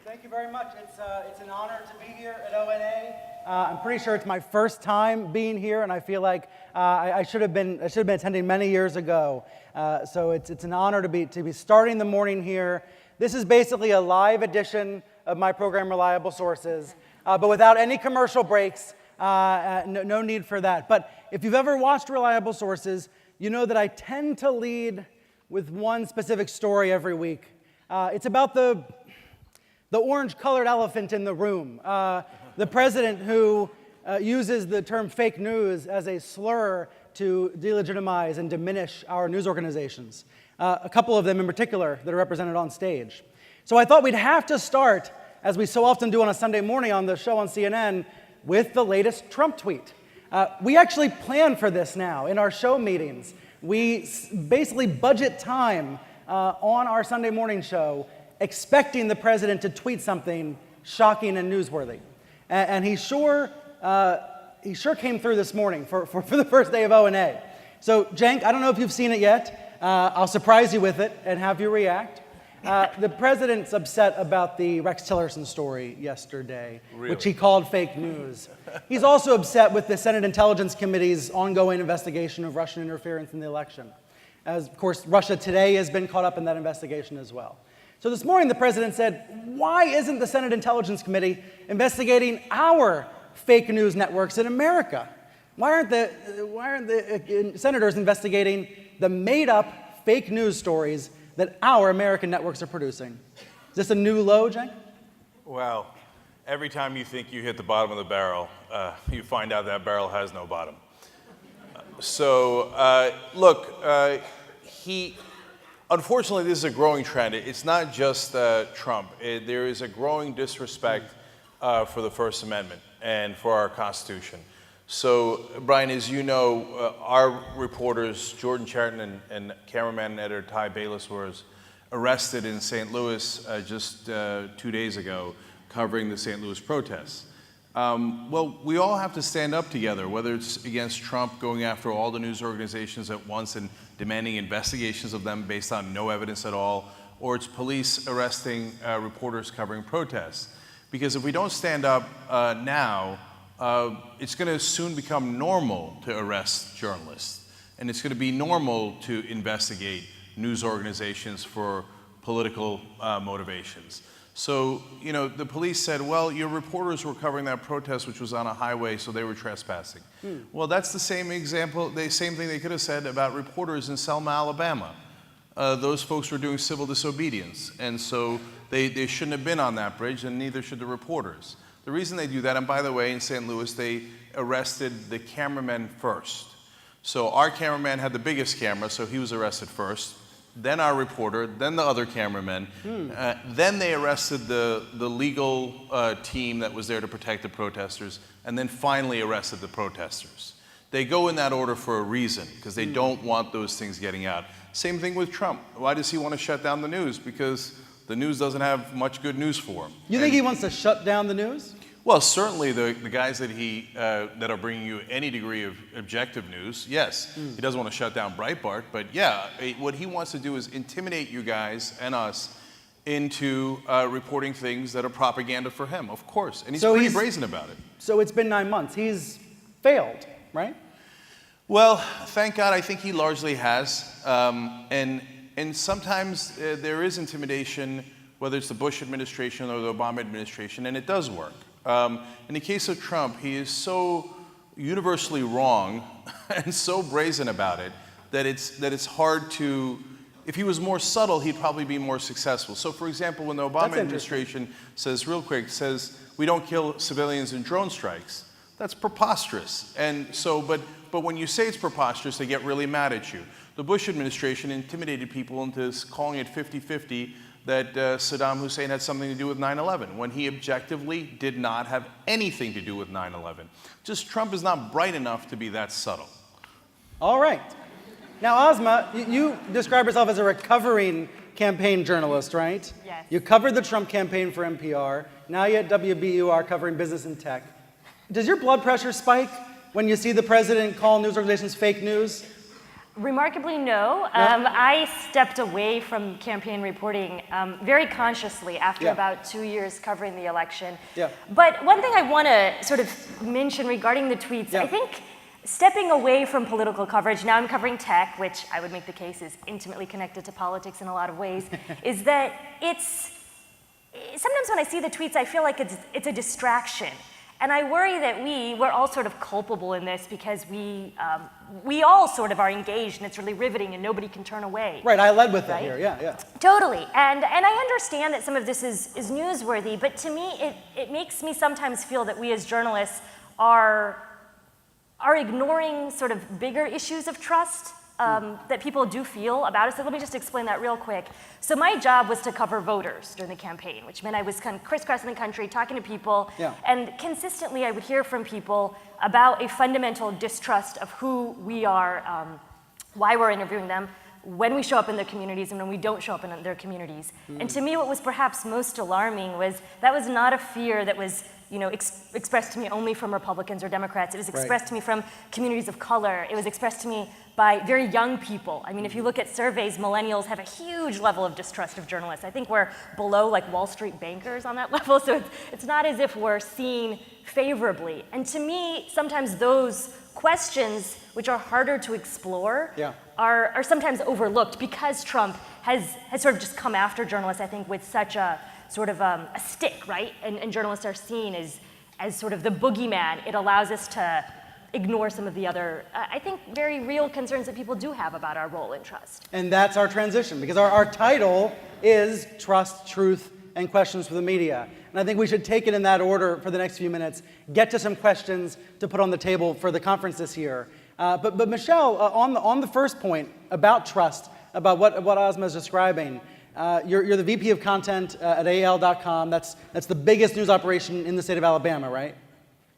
Thank you very much. It's an honor to be here at ONA. I'm pretty sure it's my first time being here, and I feel like I should have been attending many years ago. So it's an honor to be starting the morning here. This is basically a live edition of my program, Reliable Sources, but without any commercial breaks. No need for that. But if you've ever watched Reliable Sources, you know that I tend to lead with one specific story every week. It's about the orange-colored elephant in the room, the president who uses the term fake news as a slur to delegitimize and diminish our news organizations, a couple of them in particular that are represented on stage. So I thought we'd have to start, as we so often do on a Sunday morning on the show on CNN, with the latest Trump tweet. We actually plan for this now in our show meetings. We basically budget time on our Sunday morning show expecting the president to tweet something shocking and newsworthy. And he sure came through this morning for the first day of O&A. So, Cenk, I don't know if you've seen it yet. I'll surprise you with it and have you react. The president's upset about the Rex Tillerson story yesterday, Really? which he called fake news. He's also upset with the Senate Intelligence Committee's ongoing investigation of Russian interference in the election. As, of course, Russia today has been caught up in that investigation as well. So this morning, the president said, why isn't the Senate Intelligence Committee investigating our fake news networks in America? Why aren't the senators investigating the made-up fake news stories that our American networks are producing? Is this a new low, Cenk? Well, every time you think you hit the bottom of the barrel, you find out that barrel has no bottom. Unfortunately, this is a growing trend. It's not just Trump. There is a growing disrespect for the First Amendment and for our Constitution. So, Brian, as you know, our reporters, Jordan Chariton and cameraman and editor Ty Bayless, were arrested in St. Louis just 2 days ago, covering the St. Louis protests. Well, we all have to stand up together, whether it's against Trump going after all the news organizations at once and demanding investigations of them based on no evidence at all, or it's police arresting reporters covering protests. Because if we don't stand up now, it's going to soon become normal to arrest journalists. And it's going to be normal to investigate news organizations for political motivations. So, you know, the police said, well, your reporters were covering that protest, which was on a highway, so they were trespassing. Well, that's the same example, the same thing they could have said about reporters in Selma, Alabama. Those folks were doing civil disobedience, and so they shouldn't have been on that bridge, and neither should the reporters. The reason they do that, and by the way, in St. Louis, they arrested the cameramen first. So our cameraman had the biggest camera, so he was arrested first. Then our reporter, then the other cameramen. Then they arrested the legal team that was there to protect the protesters, and then finally arrested the protesters. They go in that order for a reason, because they don't want those things getting out. Same thing with Trump. Why does he want to shut down the news? Because the news doesn't have much good news for him. You think he wants to shut down the news? Well, certainly the guys that are bringing you any degree of objective news, yes. He doesn't want to shut down Breitbart, but yeah, what he wants to do is intimidate you guys and us into reporting things that are propaganda for him, of course. And he's pretty brazen about it. So it's been 9 months. He's failed, right? Well, thank God, I think he largely has. And sometimes there is intimidation, whether it's the Bush administration or the Obama administration, and it does work. In the case of Trump, he is so universally wrong and so brazen about it that it's hard to. If he was more subtle, he'd probably be more successful. So, for example, when the Obama administration says we don't kill civilians in drone strikes, that's preposterous. And so, but when you say it's preposterous, they get really mad at you. The Bush administration intimidated people into calling it 50-50. That Saddam Hussein had something to do with 9/11, when he objectively did not have anything to do with 9/11. Just Trump is not bright enough to be that subtle. All right. Now, Asma, you describe yourself as a recovering campaign journalist, right? Yes. You covered the Trump campaign for NPR. Now you're at WBUR covering business and tech. Does your blood pressure spike when you see the president call news organizations fake news? Remarkably, no. I stepped away from campaign reporting very consciously after about 2 years covering the election. But one thing I want to sort of mention regarding the tweets, I think stepping away from political coverage, now I'm covering tech, which I would make the case is intimately connected to politics in a lot of ways, is that sometimes when I see the tweets, I feel like it's a distraction. And I worry that we're all sort of culpable in this because we all sort of are engaged and it's really riveting and nobody can turn away. Right, I led with it here, yeah. Totally, and I understand that some of this is newsworthy, but to me, it makes me sometimes feel that we as journalists are ignoring sort of bigger issues of trust that people do feel about us. So let me just explain that real quick. So my job was to cover voters during the campaign, which meant I was kind of crisscrossing the country, talking to people, and consistently I would hear from people about a fundamental distrust of who we are, why we're interviewing them, when we show up in their communities and when we don't show up in their communities. And to me, what was perhaps most alarming was that was not a fear that was expressed to me only from Republicans or Democrats. It was expressed to me from communities of color. It was expressed to me by very young people. I mean, if you look at surveys, millennials have a huge level of distrust of journalists. I think we're below like Wall Street bankers on that level, so it's not as if we're seen favorably. And to me, sometimes those questions, which are harder to explore, are sometimes overlooked because Trump has sort of just come after journalists, I think, with such a sort of a stick, right? And journalists are seen as sort of the boogeyman. It allows us to ignore some of the other, I think, very real concerns that people do have about our role in trust. And that's our transition, because our title is Trust, Truth, and Questions for the Media. And I think we should take it in that order for the next few minutes, get to some questions to put on the table for the conference this year. But Michelle, on the first point about trust, about what Ozma is describing, you're the VP of Content at AL.com. That's the biggest news operation in the state of Alabama, right?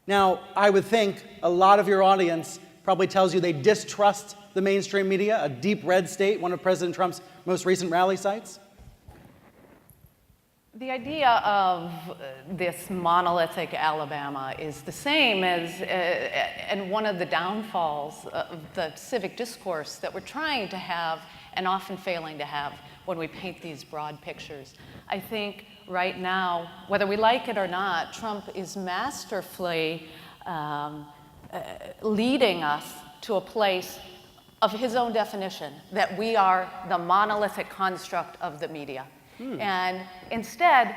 Now, I would think a lot of your audience probably tells you they distrust the mainstream media, a deep red state, one of President Trump's most recent rally sites. The idea of this monolithic Alabama is the same as, and one of the downfalls of the civic discourse that we're trying to have and often failing to have when we paint these broad pictures. I think right now, whether we like it or not, Trump is masterfully leading us to a place of his own definition, that we are the monolithic construct of the media. And instead,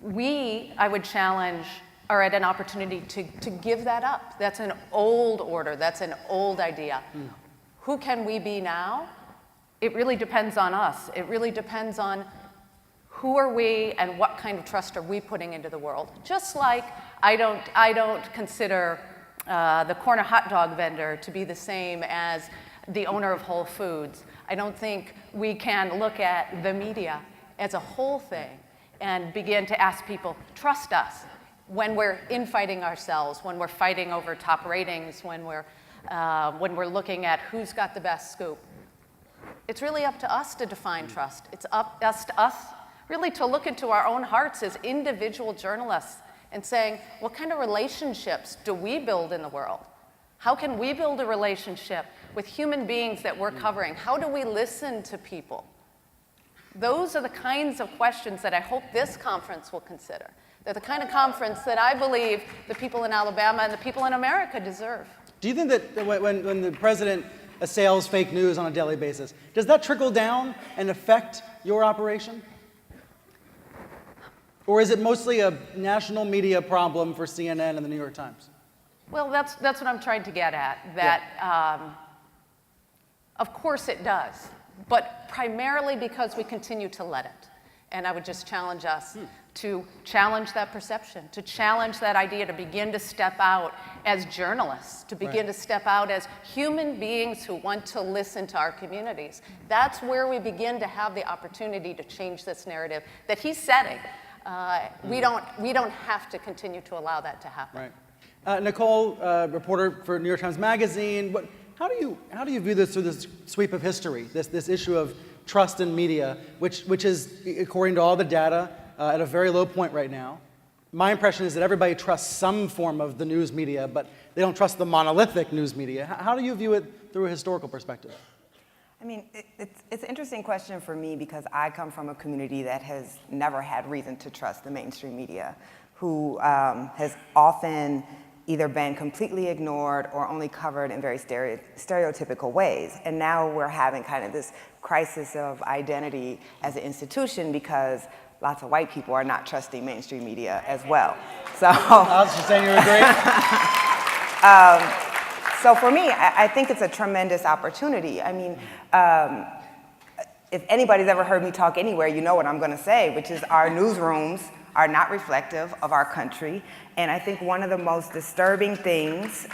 I would challenge, are at an opportunity to give that up. That's an old order. That's an old idea. Who can we be now? It really depends on us. It really depends on who are we and what kind of trust are we putting into the world. Just like I don't consider the corner hot dog vendor to be the same as the owner of Whole Foods. I don't think we can look at the media as a whole thing and begin to ask people, trust us, when we're infighting ourselves, when we're fighting over top ratings, when we're looking at who's got the best scoop. It's really up to us to define trust. It's up to us really to look into our own hearts as individual journalists and saying, what kind of relationships do we build in the world? How can we build a relationship with human beings that we're covering? How do we listen to people? Those are the kinds of questions that I hope this conference will consider. They're the kind of conference that I believe the people in Alabama and the people in America deserve. Do you think that when the president assails fake news on a daily basis, does that trickle down and affect your operation? Or is it mostly a national media problem for CNN and the New York Times? Well, that's what I'm trying to get at, that of course it does, but primarily because we continue to let it. And I would just challenge us to challenge that perception, to challenge that idea, to begin to step out as journalists, to begin to step out as human beings who want to listen to our communities. That's where we begin to have the opportunity to change this narrative that he's setting. We don't have to continue to allow that to happen. Right. Nicole, reporter for New York Times Magazine, how do you view this through this sweep of history, this issue of trust in media, which is, according to all the data, at a very low point right now? my impression is that everybody trusts some form of the news media, but they don't trust the monolithic news media. How do you view it through a historical perspective? I mean, it's an interesting question for me because I come from a community that has never had reason to trust the mainstream media, who has often either been completely ignored or only covered in very stereotypical ways. And now we're having kind of this crisis of identity as an institution because lots of white people are not trusting mainstream media as well. So I was just saying you agree. So for me, I think it's a tremendous opportunity. I mean, if anybody's ever heard me talk anywhere, you know what I'm going to say, which is our newsrooms are not reflective of our country. And I think one of the most disturbing things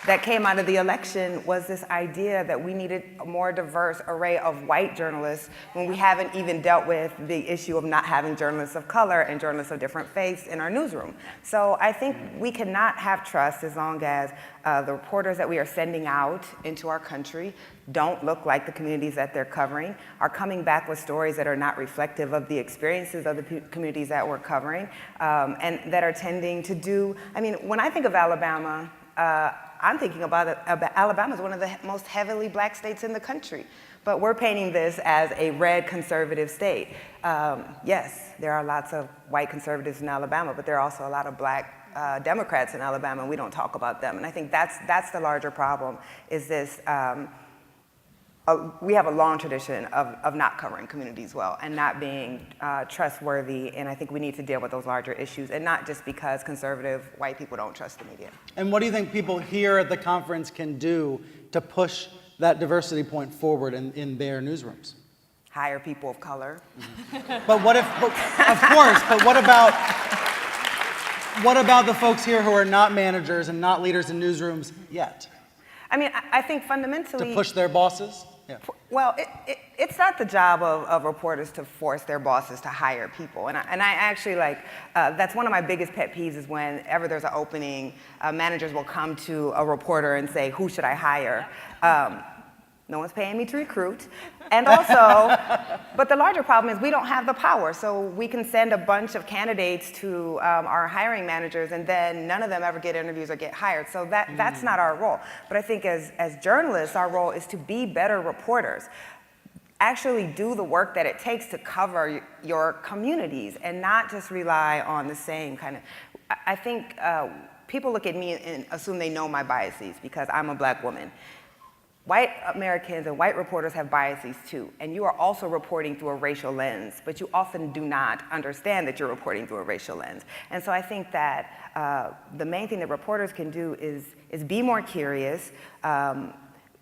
that came out of the election was this idea that we needed a more diverse array of white journalists when we haven't even dealt with the issue of not having journalists of color and journalists of different faiths in our newsroom. So I think we cannot have trust as long as the reporters that we are sending out into our country don't look like the communities that they're covering, are coming back with stories that are not reflective of the experiences of the communities that we're covering, and that are tending to do, I mean, when I think of Alabama, I'm thinking about Alabama as one of the most heavily black states in the country. But we're painting this as a red conservative state. Yes, there are lots of white conservatives in Alabama, but there are also a lot of black Democrats in Alabama, and we don't talk about them. And I think that's the larger problem, is this, we have a long tradition of not covering communities well and not being trustworthy, and I think we need to deal with those larger issues, and not just because conservative white people don't trust the media. And what do you think people here at the conference can do to push that diversity point forward in their newsrooms? Hire people of color. But what if, of course, but what about the folks here who are not managers and not leaders in newsrooms yet? I mean, I think fundamentally— To push their bosses? Yeah. Well, it's not the job of reporters to force their bosses to hire people. And I actually that's one of my biggest pet peeves, is whenever there's an opening, managers will come to a reporter and say, who should I hire? No one's paying me to recruit. And also, but the larger problem is we don't have the power. So we can send a bunch of candidates to our hiring managers, and then none of them ever get interviews or get hired. So that's not our role. But I think as journalists, our role is to be better reporters. Actually do the work that it takes to cover your communities and not just rely on the same kind of— I think people look at me and assume they know my biases because I'm a black woman. White Americans and white reporters have biases too, and you are also reporting through a racial lens, but you often do not understand that you're reporting through a racial lens. And so I think that the main thing that reporters can do is be more curious,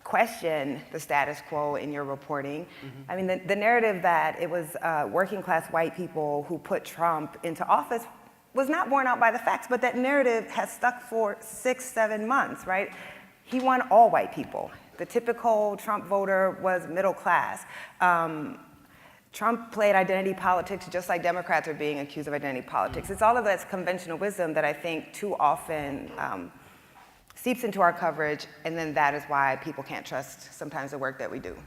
question the status quo in your reporting. Mm-hmm. I mean, the narrative that it was working class white people who put Trump into office was not borne out by the facts, but that narrative has stuck for 6-7 months, right? He won all white people. The typical Trump voter was middle class. Trump played identity politics just like Democrats are being accused of identity politics. It's all of that conventional wisdom that I think too often seeps into our coverage, and then that is why people can't trust sometimes the work that we do.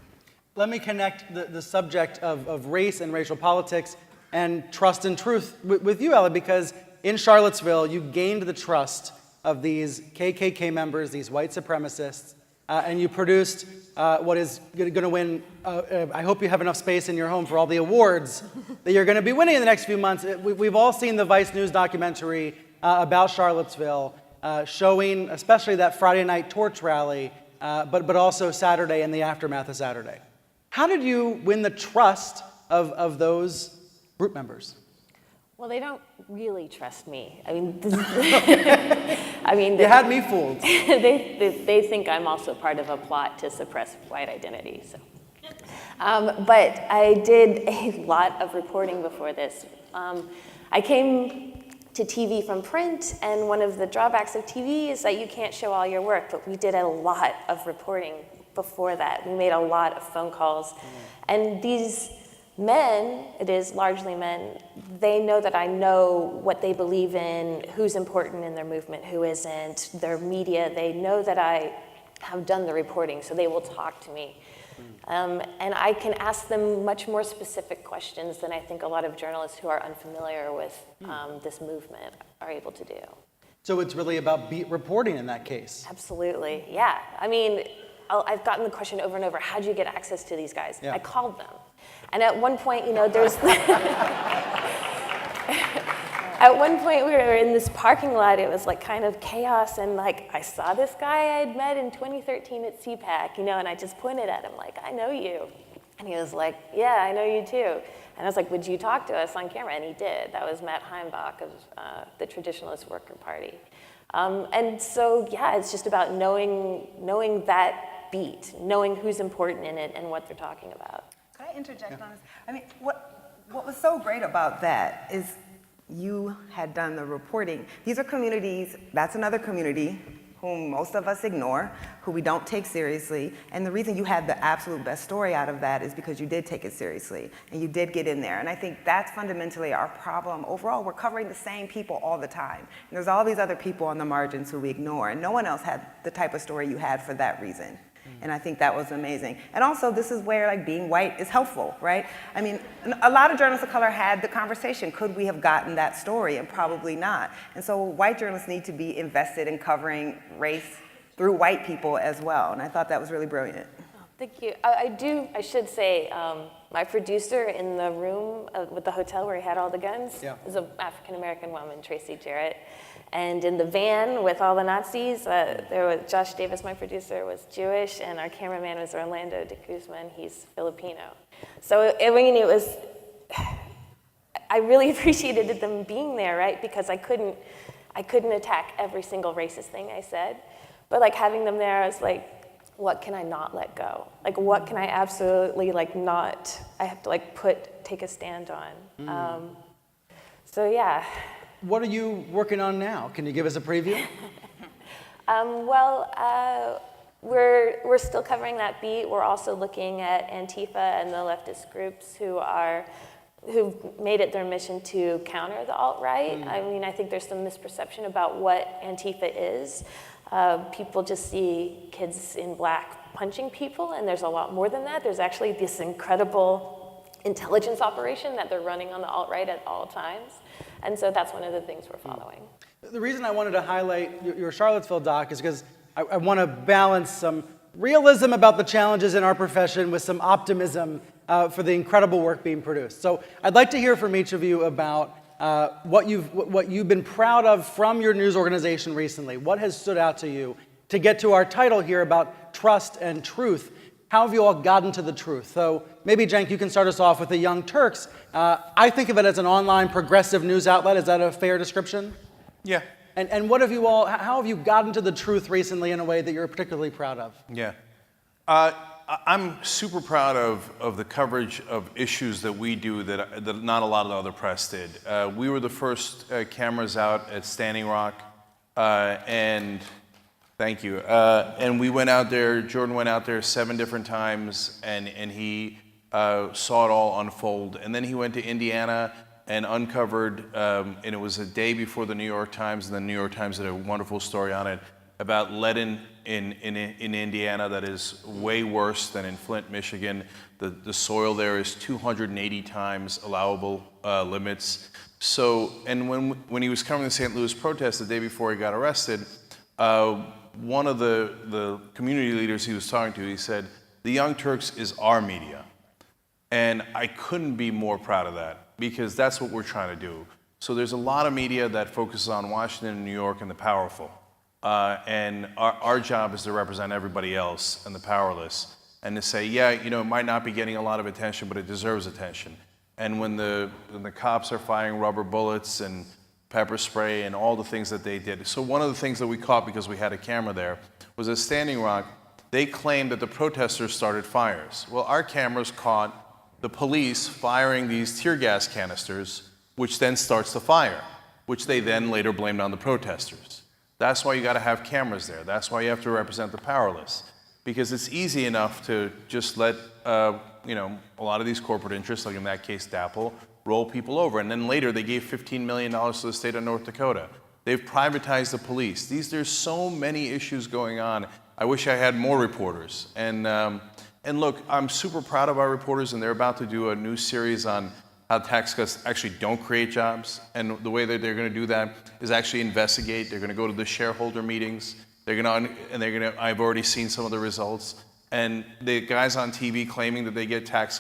Let me connect the subject of race and racial politics and trust and truth with you, Ella, because in Charlottesville, you gained the trust of these KKK members, these white supremacists, and you produced what is going to win, I hope you have enough space in your home for all the awards that you're going to be winning in the next few months. We've all seen the Vice News documentary about Charlottesville, showing especially that Friday night torch rally, but also Saturday and the aftermath of Saturday. How did you win the trust of those group members? Well, they don't really trust me. I mean, You had me fooled. they think I'm also part of a plot to suppress white identity. So, but I did a lot of reporting before this. I came to TV from print, and one of the drawbacks of TV is that you can't show all your work. But we did a lot of reporting before that. We made a lot of phone calls, and these men, it is largely men, they know that I know what they believe in, who's important in their movement, who isn't, their media. They know that I have done the reporting, so they will talk to me. And I can ask them much more specific questions than I think a lot of journalists who are unfamiliar with this movement are able to do. So it's really about beat reporting in that case. Absolutely, yeah. I mean, I've gotten the question over and over, how'd you get access to these guys? Yeah. I called them. And at one point, there's... At one point, we were in this parking lot. It was like kind of chaos, and like I saw this guy I had met in 2013 at CPAC, and I just pointed at him like, I know you. And he was like, yeah, I know you too. And I was like, would you talk to us on camera? And he did. That was Matt Heimbach of the Traditionalist Worker Party. And so, yeah, it's just about knowing that beat, knowing who's important in it and what they're talking about. Can I interject on this? I mean, what was so great about that is you had done the reporting. These are communities, that's another community whom most of us ignore, who we don't take seriously. And the reason you had the absolute best story out of that is because you did take it seriously and you did get in there. And I think that's fundamentally our problem. Overall, we're covering the same people all the time. And there's all these other people on the margins who we ignore. And no one else had the type of story you had for that reason. And I think that was amazing. And also, this is where being white is helpful, right? I mean, a lot of journalists of color had the conversation. Could we have gotten that story? And probably not. And so white journalists need to be invested in covering race through white people as well. And I thought that was really brilliant. Oh, thank you. I should say, my producer in the room with the hotel where he had all the guns is an African-American woman, Tracy Jarrett. And in the van with all the Nazis, there was Josh Davis, my producer, was Jewish, and our cameraman was Orlando de Guzman. He's Filipino. So it was, I really appreciated them being there, right? Because I couldn't attack every single racist thing I said, but like having them there, I was like, what can I not let go? Like, what can I absolutely not? I have to take a stand on. So yeah. What are you working on now? Can you give us a preview? We're still covering that beat. We're also looking at Antifa and the leftist groups who've made it their mission to counter the alt-right. I mean, I think there's some misperception about what Antifa is. People just see kids in black punching people, and there's a lot more than that. There's actually this incredible intelligence operation that they're running on the alt-right at all times. And so that's one of the things we're following. The reason I wanted to highlight your Charlottesville doc is because I want to balance some realism about the challenges in our profession with some optimism for the incredible work being produced. So I'd like to hear from each of you about what you've been proud of from your news organization recently. What has stood out to you to get to our title here about trust and truth? How have you all gotten to the truth? So maybe, Cenk, you can start us off with the Young Turks. I think of it as an online progressive news outlet. Is that a fair description? Yeah. And what have you all, how have you gotten to the truth recently in a way that you're particularly proud of? Yeah. I'm super proud of the coverage of issues that we do that not a lot of the other press did. We were the first cameras out at Standing Rock, and thank you. And we went out there, Jordan went out there 7 different times, and he saw it all unfold. And then he went to Indiana and uncovered, and it was a day before the New York Times, and the New York Times did a wonderful story on it about lead in Indiana that is way worse than in Flint, Michigan. The soil there is 280 times allowable limits. So, and when he was covering the St. Louis protest the day before he got arrested, one of the community leaders he was talking to, he said, "The Young Turks is our media." And I couldn't be more proud of that, because that's what we're trying to do. So there's a lot of media that focuses on Washington and New York and the powerful. And our job is to represent everybody else and the powerless, and to say, yeah, it might not be getting a lot of attention, but it deserves attention. And when the cops are firing rubber bullets and pepper spray and all the things that they did. So one of the things that we caught, because we had a camera there, was at Standing Rock, they claimed that the protesters started fires. Well, our cameras caught the police firing these tear gas canisters, which then starts the fire, which they then later blamed on the protesters. That's why you got to have cameras there. That's why you have to represent the powerless, because it's easy enough to just let a lot of these corporate interests, like in that case DAPL, roll people over. And then later they gave $15 million to the state of North Dakota. They've privatized the police. There's so many issues going on. I wish I had more reporters. And And look, I'm super proud of our reporters, and they're about to do a new series on how tax cuts actually don't create jobs. And the way that they're going to do that is actually investigate. They're going to go to the shareholder meetings. I've already seen some of the results. And the guys on TV claiming that they get tax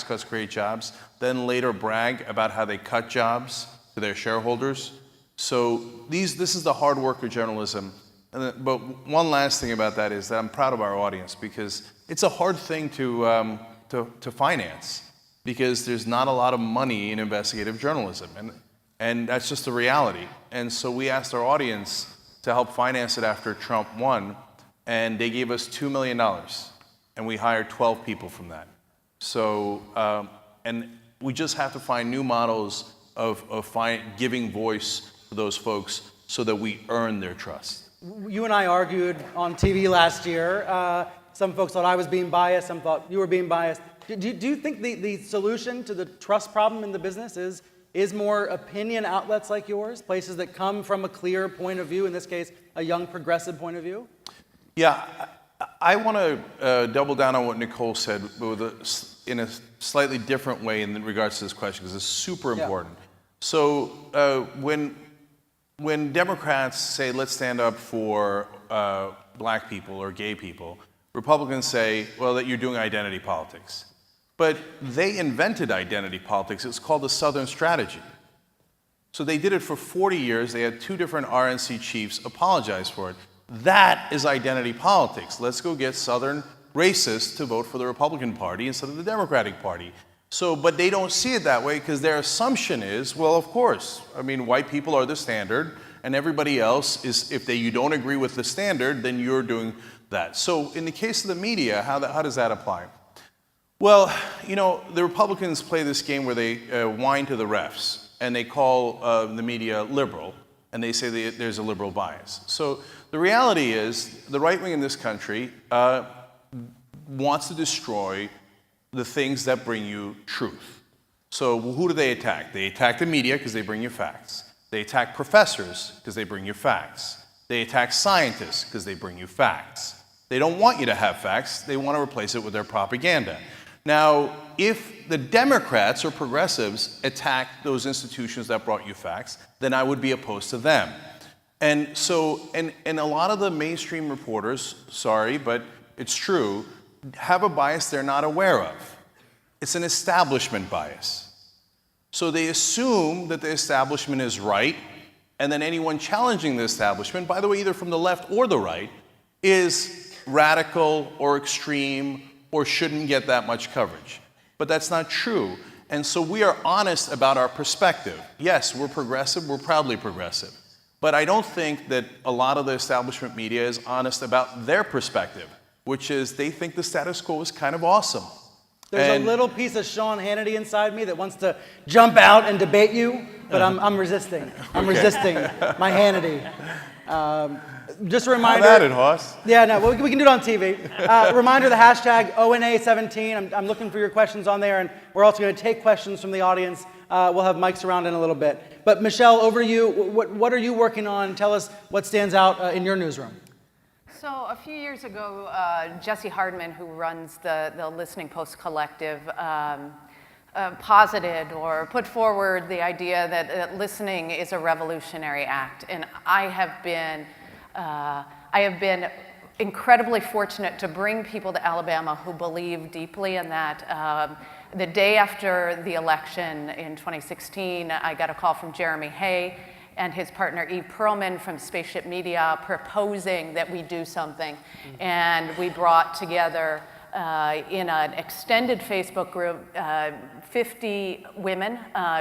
cuts create jobs, then later brag about how they cut jobs to their shareholders. So this is the hard work of journalism. But one last thing about that is that I'm proud of our audience, because it's a hard thing to finance, because there's not a lot of money in investigative journalism, and that's just the reality. And so we asked our audience to help finance it after Trump won, and they gave us $2 million, and we hired 12 people from that. So, and we just have to find new models of giving voice to those folks so that we earn their trust. You and I argued on TV last year. Some folks thought I was being biased, some thought you were being biased. Do you think the solution to the trust problem in the business is more opinion outlets like yours, places that come from a clear point of view, in this case, a young progressive point of view? Yeah, I want to double down on what Nicole said, but in a slightly different way in regards to this question, because it's super important. So when Democrats say, let's stand up for black people or gay people, Republicans say, well, that you're doing identity politics. But they invented identity politics. It's called the Southern Strategy. So they did it for 40 years. They had 2 different RNC chiefs apologize for it. That is identity politics. Let's go get Southern racists to vote for the Republican Party instead of the Democratic Party. So, but they don't see it that way, because their assumption is, well, of course, I mean, white people are the standard, and everybody else is, if you don't agree with the standard, then you're doing that. So in the case of the media, how does that apply? Well, you know, the Republicans play this game where they whine to the refs, and they call the media liberal, and they say there's a liberal bias. So the reality is, the right wing in this country wants to destroy the things that bring you truth. So who do they attack? They attack the media because they bring you facts. They attack professors because they bring you facts. They attack scientists because they bring you facts. They don't want you to have facts. They want to replace it with their propaganda. Now, if the Democrats or progressives attack those institutions that brought you facts, then I would be opposed to them. And so, and a lot of the mainstream reporters, sorry, but it's true, have a bias they're not aware of. It's an establishment bias. So they assume that the establishment is right, and then anyone challenging the establishment, by the way, either from the left or the right, is radical or extreme or shouldn't get that much coverage. But that's not true. And so we are honest about our perspective. Yes, we're progressive, we're proudly progressive. But I don't think that a lot of the establishment media is honest about their perspective, which is they think the status quo is kind of awesome. There's a little piece of Sean Hannity inside me that wants to jump out and debate you, but I'm resisting. I'm resisting my Hannity. Just a reminder. Have at it, Hoss. Yeah, no, we can do it on TV. Reminder, the hashtag ONA17. I'm looking for your questions on there, and we're also going to take questions from the audience. We'll have mics around in a little bit. But Michelle, over to you. What are you working on? Tell us what stands out in your newsroom. So a few years ago, Jesse Hardman, who runs the Listening Post Collective, posited or put forward the idea that listening is a revolutionary act. And I have been incredibly fortunate to bring people to Alabama who believe deeply in that. The day after the election in 2016, I got a call from Jeremy Hay and his partner Eve Perlman from Spaceship Media proposing that we do something. And we brought together in an extended Facebook group 50 women,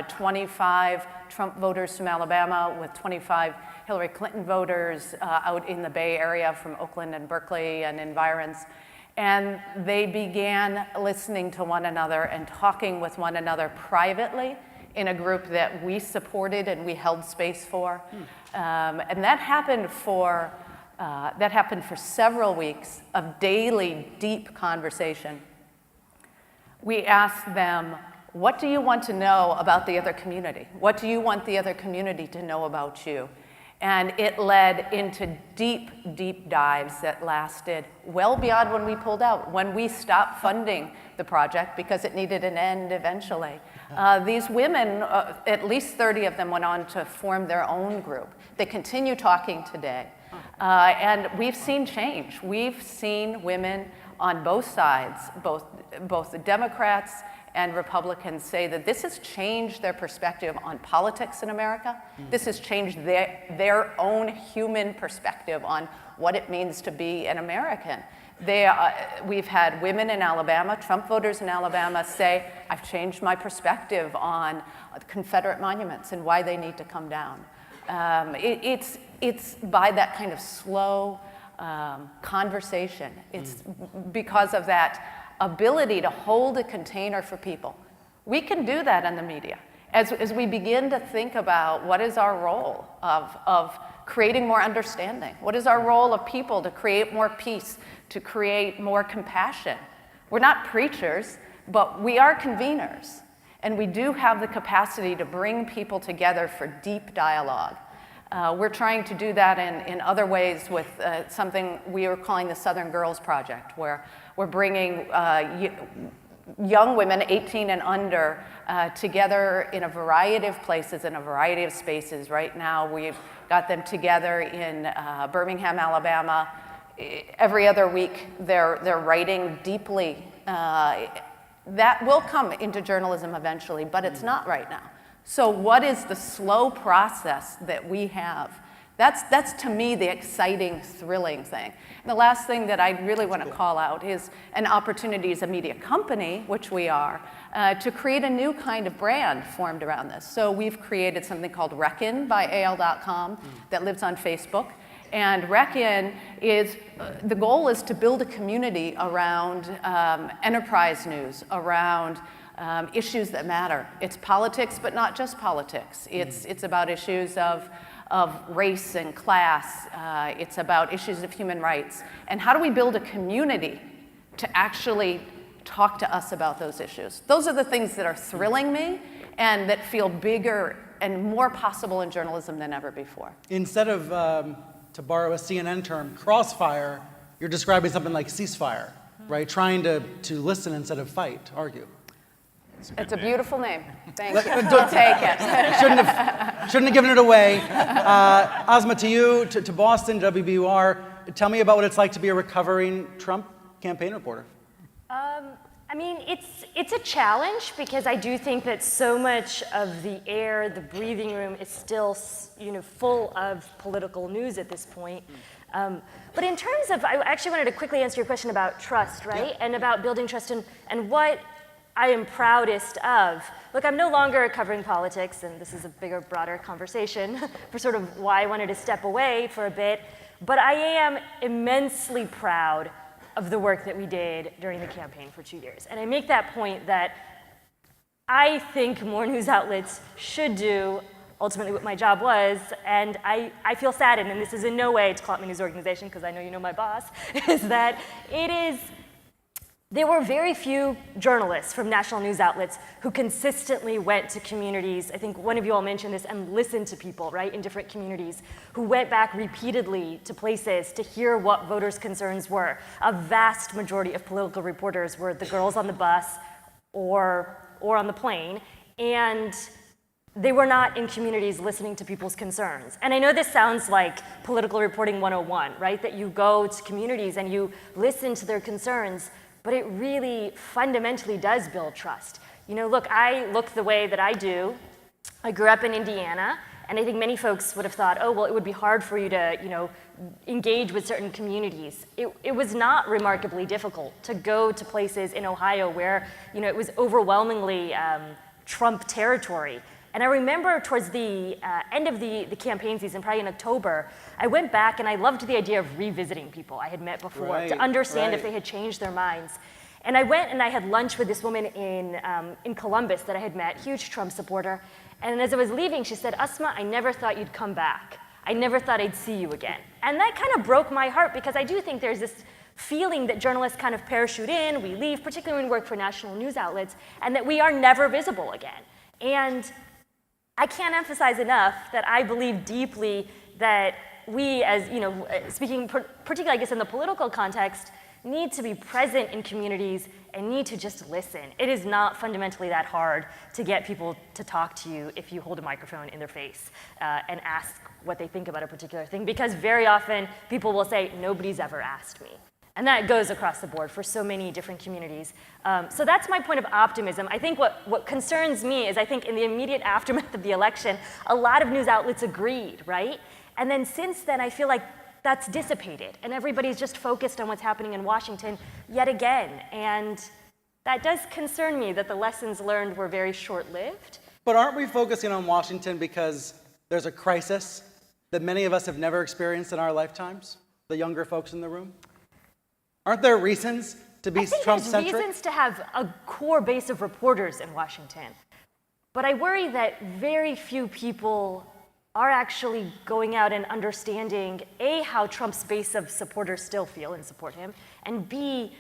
25 Trump voters from Alabama with 25 Hillary Clinton voters out in the Bay Area from Oakland and Berkeley and environs. And they began listening to one another and talking with one another privately in a group that we supported and we held space for. And that happened for several weeks of daily, deep conversation. We asked them, what do you want to know about the other community? What do you want the other community to know about you? And it led into deep, deep dives that lasted well beyond when we pulled out, when we stopped funding the project because it needed an end eventually. These women, at least 30 of them, went on to form their own group. They continue talking today. And we've seen change. We've seen women on both sides, both the Democrats and Republicans, say that this has changed their perspective on politics in America. This has changed their own human perspective on what it means to be an American. We've had women in Alabama, Trump voters in Alabama, say, I've changed my perspective on Confederate monuments and why they need to come down. It's by that kind of slow conversation. It's because of that ability to hold a container for people. We can do that in the media. As we begin to think about what is our role of creating more understanding, what is our role of people to create more peace, to create more compassion. We're not preachers, but we are conveners. And we do have the capacity to bring people together for deep dialogue. We're trying to do that in other ways with something we are calling the Southern Girls Project, where we're bringing young women, 18 and under, together in a variety of places, in a variety of spaces. Right now, we've got them together in Birmingham, Alabama. Every other week, they're writing deeply. That will come into journalism eventually, but it's not right now. So what is the slow process that we have? That's to me the exciting, thrilling thing. And the last thing that I really want to call out is an opportunity as a media company, which we are, to create a new kind of brand formed around this. So we've created something called Reckon by AL.com that lives on Facebook. And Reckon is, the goal is to build a community around enterprise news, around issues that matter. It's politics, but not just politics. It's about issues of race and class. It's about issues of human rights. And how do we build a community to actually talk to us about those issues? Those are the things that are thrilling me and that feel bigger and more possible in journalism than ever before. Instead of, to borrow a CNN term, crossfire, you're describing something like ceasefire, right? Trying to listen instead of fight, argue. It's a beautiful name. Thank you. I'll take it. Shouldn't have given it away. Asma, to you, to Boston, WBUR, tell me about what it's like to be a recovering Trump campaign reporter. I mean, it's a challenge because I do think that so much of the air, the breathing room, is still, full of political news at this point. But in terms of, I actually wanted to quickly answer your question about trust, right? Yeah. And about building trust and what I am proudest of. Look, I'm no longer covering politics, and this is a bigger, broader conversation for sort of why I wanted to step away for a bit. But I am immensely proud of the work that we did during the campaign for 2 years. And I make that point that I think more news outlets should do ultimately what my job was, and I feel saddened, and this is in no way to call out my news organization, because I know you know my boss, is that there were very few journalists from national news outlets who consistently went to communities. I think one of you all mentioned this, and listened to people, right, in different communities, who went back repeatedly to places to hear what voters' concerns were. A vast majority of political reporters were the girls on the bus or on the plane, and they were not in communities listening to people's concerns. And I know this sounds like political reporting 101, right, that you go to communities and you listen to their concerns, but it really fundamentally does build trust. Look, I look the way that I do. I grew up in Indiana, and I think many folks would have thought, oh, well, it would be hard for you to, engage with certain communities. It was not remarkably difficult to go to places in Ohio where, it was overwhelmingly Trump territory. And I remember towards the end of the campaign season, probably in October, I went back and I loved the idea of revisiting people I had met before to understand if they had changed their minds. And I went and I had lunch with this woman in Columbus that I had met, huge Trump supporter. And as I was leaving, she said, Asma, I never thought you'd come back. I never thought I'd see you again. And that kind of broke my heart, because I do think there's this feeling that journalists kind of parachute in, we leave, particularly when we work for national news outlets, and that we are never visible again. And I can't emphasize enough that I believe deeply that we, as speaking particularly, I guess, in the political context, need to be present in communities and need to just listen. It is not fundamentally that hard to get people to talk to you if you hold a microphone in their face and ask what they think about a particular thing, because very often people will say, nobody's ever asked me. And that goes across the board for so many different communities. So that's my point of optimism. I think what concerns me is I think in the immediate aftermath of the election, a lot of news outlets agreed, right? And then since then, I feel like that's dissipated, and everybody's just focused on what's happening in Washington yet again. And that does concern me that the lessons learned were very short-lived. But aren't we focusing on Washington because there's a crisis that many of us have never experienced in our lifetimes, the younger folks in the room? Aren't there reasons to be Trump-centric? I think there's reasons to have a core base of reporters in Washington. But I worry that very few people are actually going out and understanding, A, how Trump's base of supporters still feel and support him, and B,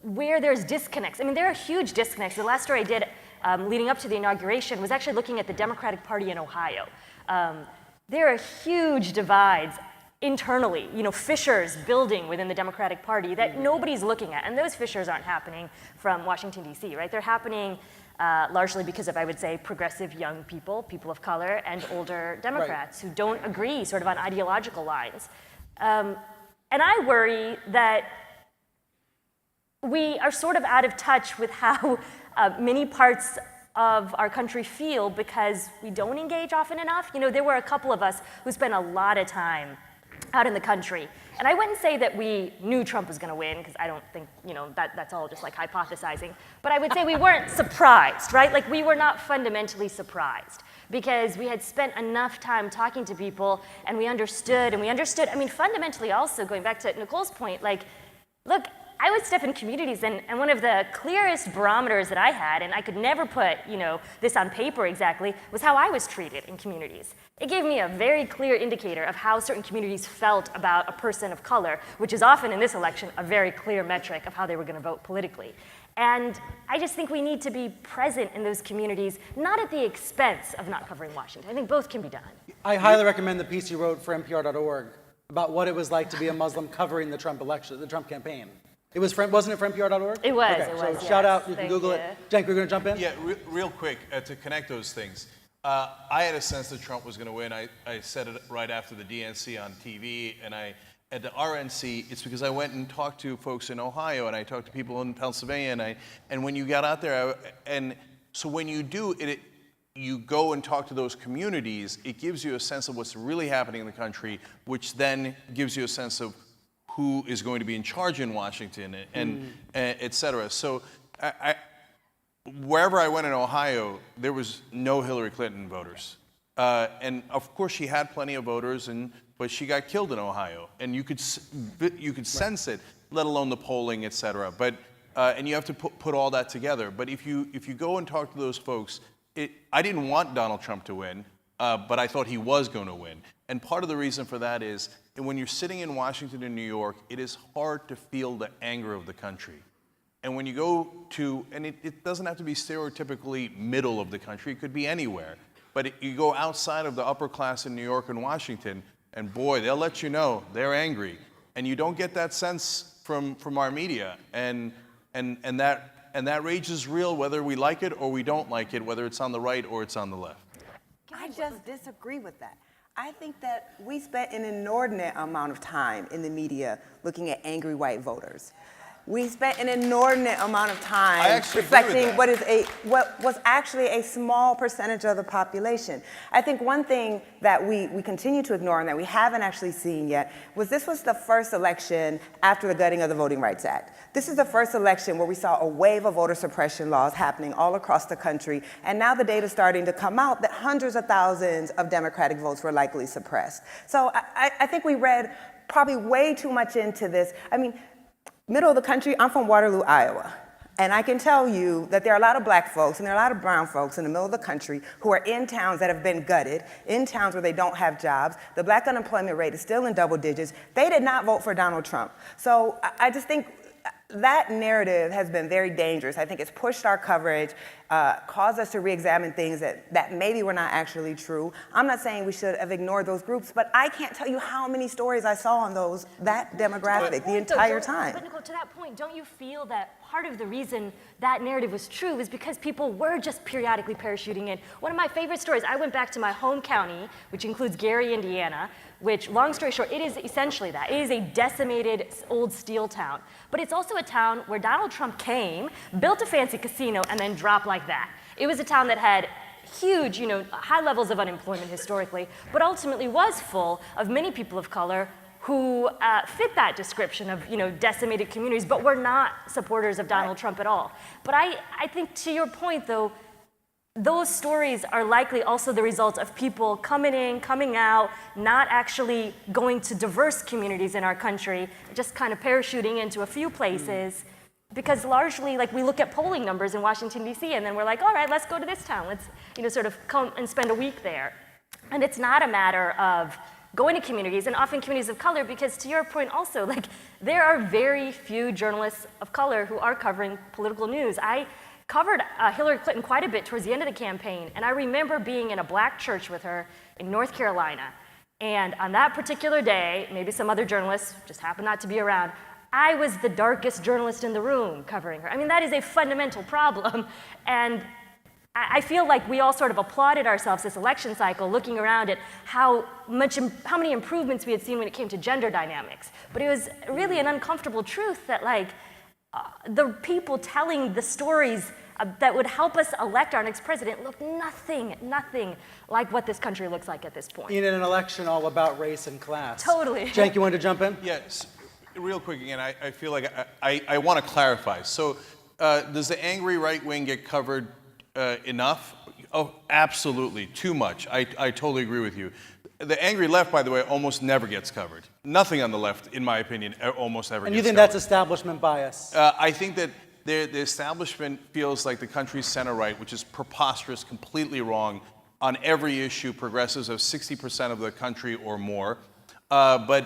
where there's disconnects. I mean, there are huge disconnects. The last story I did leading up to the inauguration was actually looking at the Democratic Party in Ohio. There are huge divides internally, fissures building within the Democratic Party that nobody's looking at. And those fissures aren't happening from Washington, D.C., right? They're happening largely because of, I would say, progressive young people, people of color, and older Democrats who don't agree sort of on ideological lines. And I worry that we are sort of out of touch with how many parts of our country feel because we don't engage often enough. There were a couple of us who spent a lot of time out in the country. And I wouldn't say that we knew Trump was going to win, because I don't think, that's all just like hypothesizing. But I would say we weren't surprised, right? Like, we were not fundamentally surprised, because we had spent enough time talking to people, and we understood. I mean, fundamentally also, going back to Nicole's point, like, look, I would step in communities, and one of the clearest barometers that I had, and I could never put, this on paper exactly, was how I was treated in communities. It gave me a very clear indicator of how certain communities felt about a person of color, which is often in this election a very clear metric of how they were going to vote politically. And I just think we need to be present in those communities, not at the expense of not covering Washington. I think both can be done. I highly recommend the piece you wrote for NPR.org about what it was like to be a Muslim covering the Trump election, the Trump campaign. It was wasn't it for NPR.org? It was. Okay, it so was. shout Yes. out. You can Thank Google you. it. Cenk, we're going to jump in. Yeah, real quick, to connect those things. I had a sense that Trump was going to win. I said it right after the DNC on TV, and at the RNC, it's because I went and talked to folks in Ohio, and I talked to people in Pennsylvania, and when you got out there, so when you do it, you go and talk to those communities, it gives you a sense of what's really happening in the country, which then gives you a sense of who is going to be in charge in Washington, and et cetera. So wherever I went in Ohio, there was no Hillary Clinton voters. And of course, she had plenty of voters, but she got killed in Ohio. And you could sense it, let alone the polling, et cetera. But, and you have to put all that together. But if you go and talk to those folks, I didn't want Donald Trump to win, but I thought he was going to win. And part of the reason for that is, when you're sitting in Washington and New York, it is hard to feel the anger of the country. And when you go to, and it doesn't have to be stereotypically middle of the country, it could be anywhere. But you go outside of the upper class in New York and Washington, and boy, they'll let you know they're angry. And you don't get that sense from our media. And that rage is real, whether we like it or we don't like it, whether it's on the right or it's on the left. I just disagree with that. I think that we spent an inordinate amount of time in the media looking at angry white voters. We spent an inordinate amount of time reflecting what was actually a small percentage of the population. I think one thing that we continue to ignore and that we haven't actually seen yet was this was the first election after the gutting of the Voting Rights Act. This is the first election where we saw a wave of voter suppression laws happening all across the country, and now the data is starting to come out that hundreds of thousands of Democratic votes were likely suppressed. So I think we read probably way too much into this. I mean, middle of the country, I'm from Waterloo, Iowa. And I can tell you that there are a lot of black folks and there are a lot of brown folks in the middle of the country who are in towns that have been gutted, in towns where they don't have jobs. The black unemployment rate is still in double digits. They did not vote for Donald Trump. So I just think that narrative has been very dangerous. I think it's pushed our coverage caused us to re-examine things that maybe were not actually true. I'm not saying we should have ignored those groups, but I can't tell you how many stories I saw on that demographic the entire time. But Nicole, to that point, don't you feel that part of the reason that narrative was true is because people were just periodically parachuting in? One of my favorite stories, I went back to my home county, which includes Gary, Indiana, which, long story short, it is essentially that. It is a decimated old steel town. But it's also a town where Donald Trump came, built a fancy casino, and then dropped like that. It was a town that had huge, high levels of unemployment historically, but ultimately was full of many people of color who fit that description of, decimated communities, but were not supporters of Donald Trump at all. But I think, to your point, though, those stories are likely also the result of people coming in, coming out, not actually going to diverse communities in our country, just kind of parachuting into a few places. Because largely, we look at polling numbers in Washington, D.C., and then we're like, all right, let's go to this town. Let's, sort of come and spend a week there. And it's not a matter of going to communities, and often communities of color, because to your point also, there are very few journalists of color who are covering political news. I covered Hillary Clinton quite a bit towards the end of the campaign, and I remember being in a black church with her in North Carolina. And on that particular day, maybe some other journalists just happened not to be around, I was the darkest journalist in the room covering her. I mean, that is a fundamental problem. And I feel like we all sort of applauded ourselves this election cycle, looking around at how many improvements we had seen when it came to gender dynamics. But it was really an uncomfortable truth that the people telling the stories that would help us elect our next president look nothing like what this country looks like at this point. In an election all about race and class. Totally. Cenk, you wanted to jump in? Yes. Real quick again, I feel like I want to clarify. So does the angry right wing get covered enough? Oh, absolutely. Too much. I totally agree with you. The angry left, by the way, almost never gets covered. Nothing on the left, in my opinion, almost ever gets covered. And you think that's establishment bias? I think that the establishment feels like the country's center-right, which is preposterous, completely wrong. On every issue, progressives have 60% of the country or more. But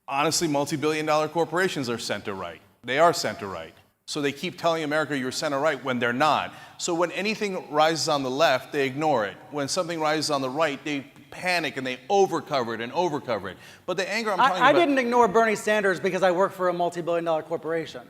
honestly, multi-billion-dollar corporations are center-right. They are center-right. So they keep telling America you're center-right when they're not. So when anything rises on the left, they ignore it. When something rises on the right, they panic and they overcover it. But the anger I'm talking about... I didn't ignore Bernie Sanders because I work for a multi-billion-dollar corporation.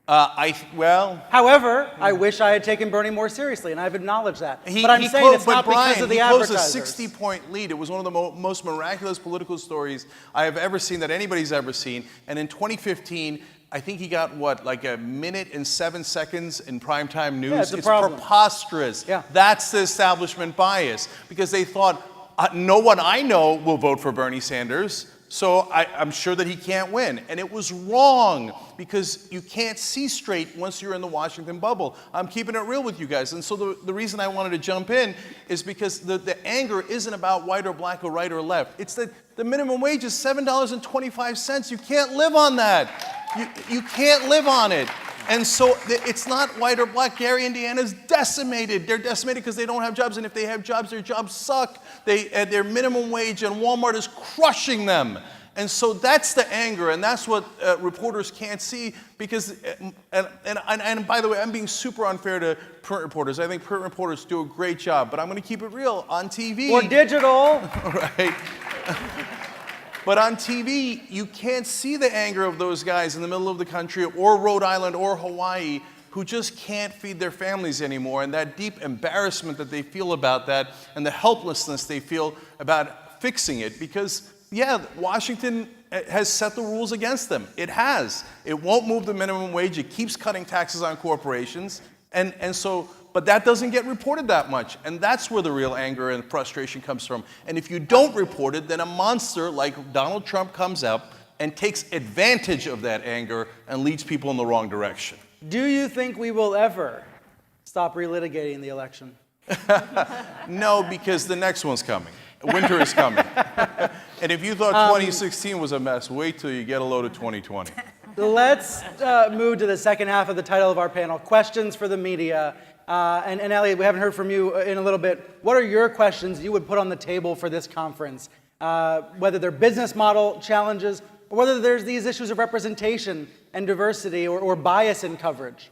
However, I wish I had taken Bernie more seriously, and I've acknowledged that. But I'm saying it's not because of the advertisers. He closed a 60-point lead. It was one of the most miraculous political stories I have ever seen, that anybody's ever seen. And in 2015, I think he got, like a minute and 7 seconds in primetime news. It's preposterous. Yeah. That's the establishment bias, because they thought, no one I know will vote for Bernie Sanders, so I'm sure that he can't win. And it was wrong, because you can't see straight once you're in the Washington bubble. I'm keeping it real with you guys. And so the reason I wanted to jump in is because the anger isn't about white or black or right or left. It's that the minimum wage is $7.25. You can't live on that. You can't live on it. And so it's not white or black. Gary, Indiana's decimated. They're decimated because they don't have jobs, and if they have jobs, their jobs suck. Their minimum wage, and Walmart is crushing them. And so that's the anger, and that's what reporters can't see, because, and by the way, I'm being super unfair to print reporters. I think print reporters do a great job, but I'm going to keep it real. On TV... Or digital. Right. But on TV, you can't see the anger of those guys in the middle of the country, or Rhode Island, or Hawaii, who just can't feed their families anymore, and that deep embarrassment that they feel about that, and the helplessness they feel about fixing it, because, yeah, Washington has set the rules against them. It has. It won't move the minimum wage. It keeps cutting taxes on corporations, and so... But that doesn't get reported that much. And that's where the real anger and frustration comes from. And if you don't report it, then a monster like Donald Trump comes up and takes advantage of that anger and leads people in the wrong direction. Do you think we will ever stop relitigating the election? No, because the next one's coming. Winter is coming. And if you thought 2016 was a mess, wait till you get a load of 2020. Let's move to the second half of the title of our panel, Questions for the Media. And Elliot, we haven't heard from you in a little bit. What are your questions you would put on the table for this conference? Whether they're business model challenges, or whether there's these issues of representation and diversity or bias in coverage?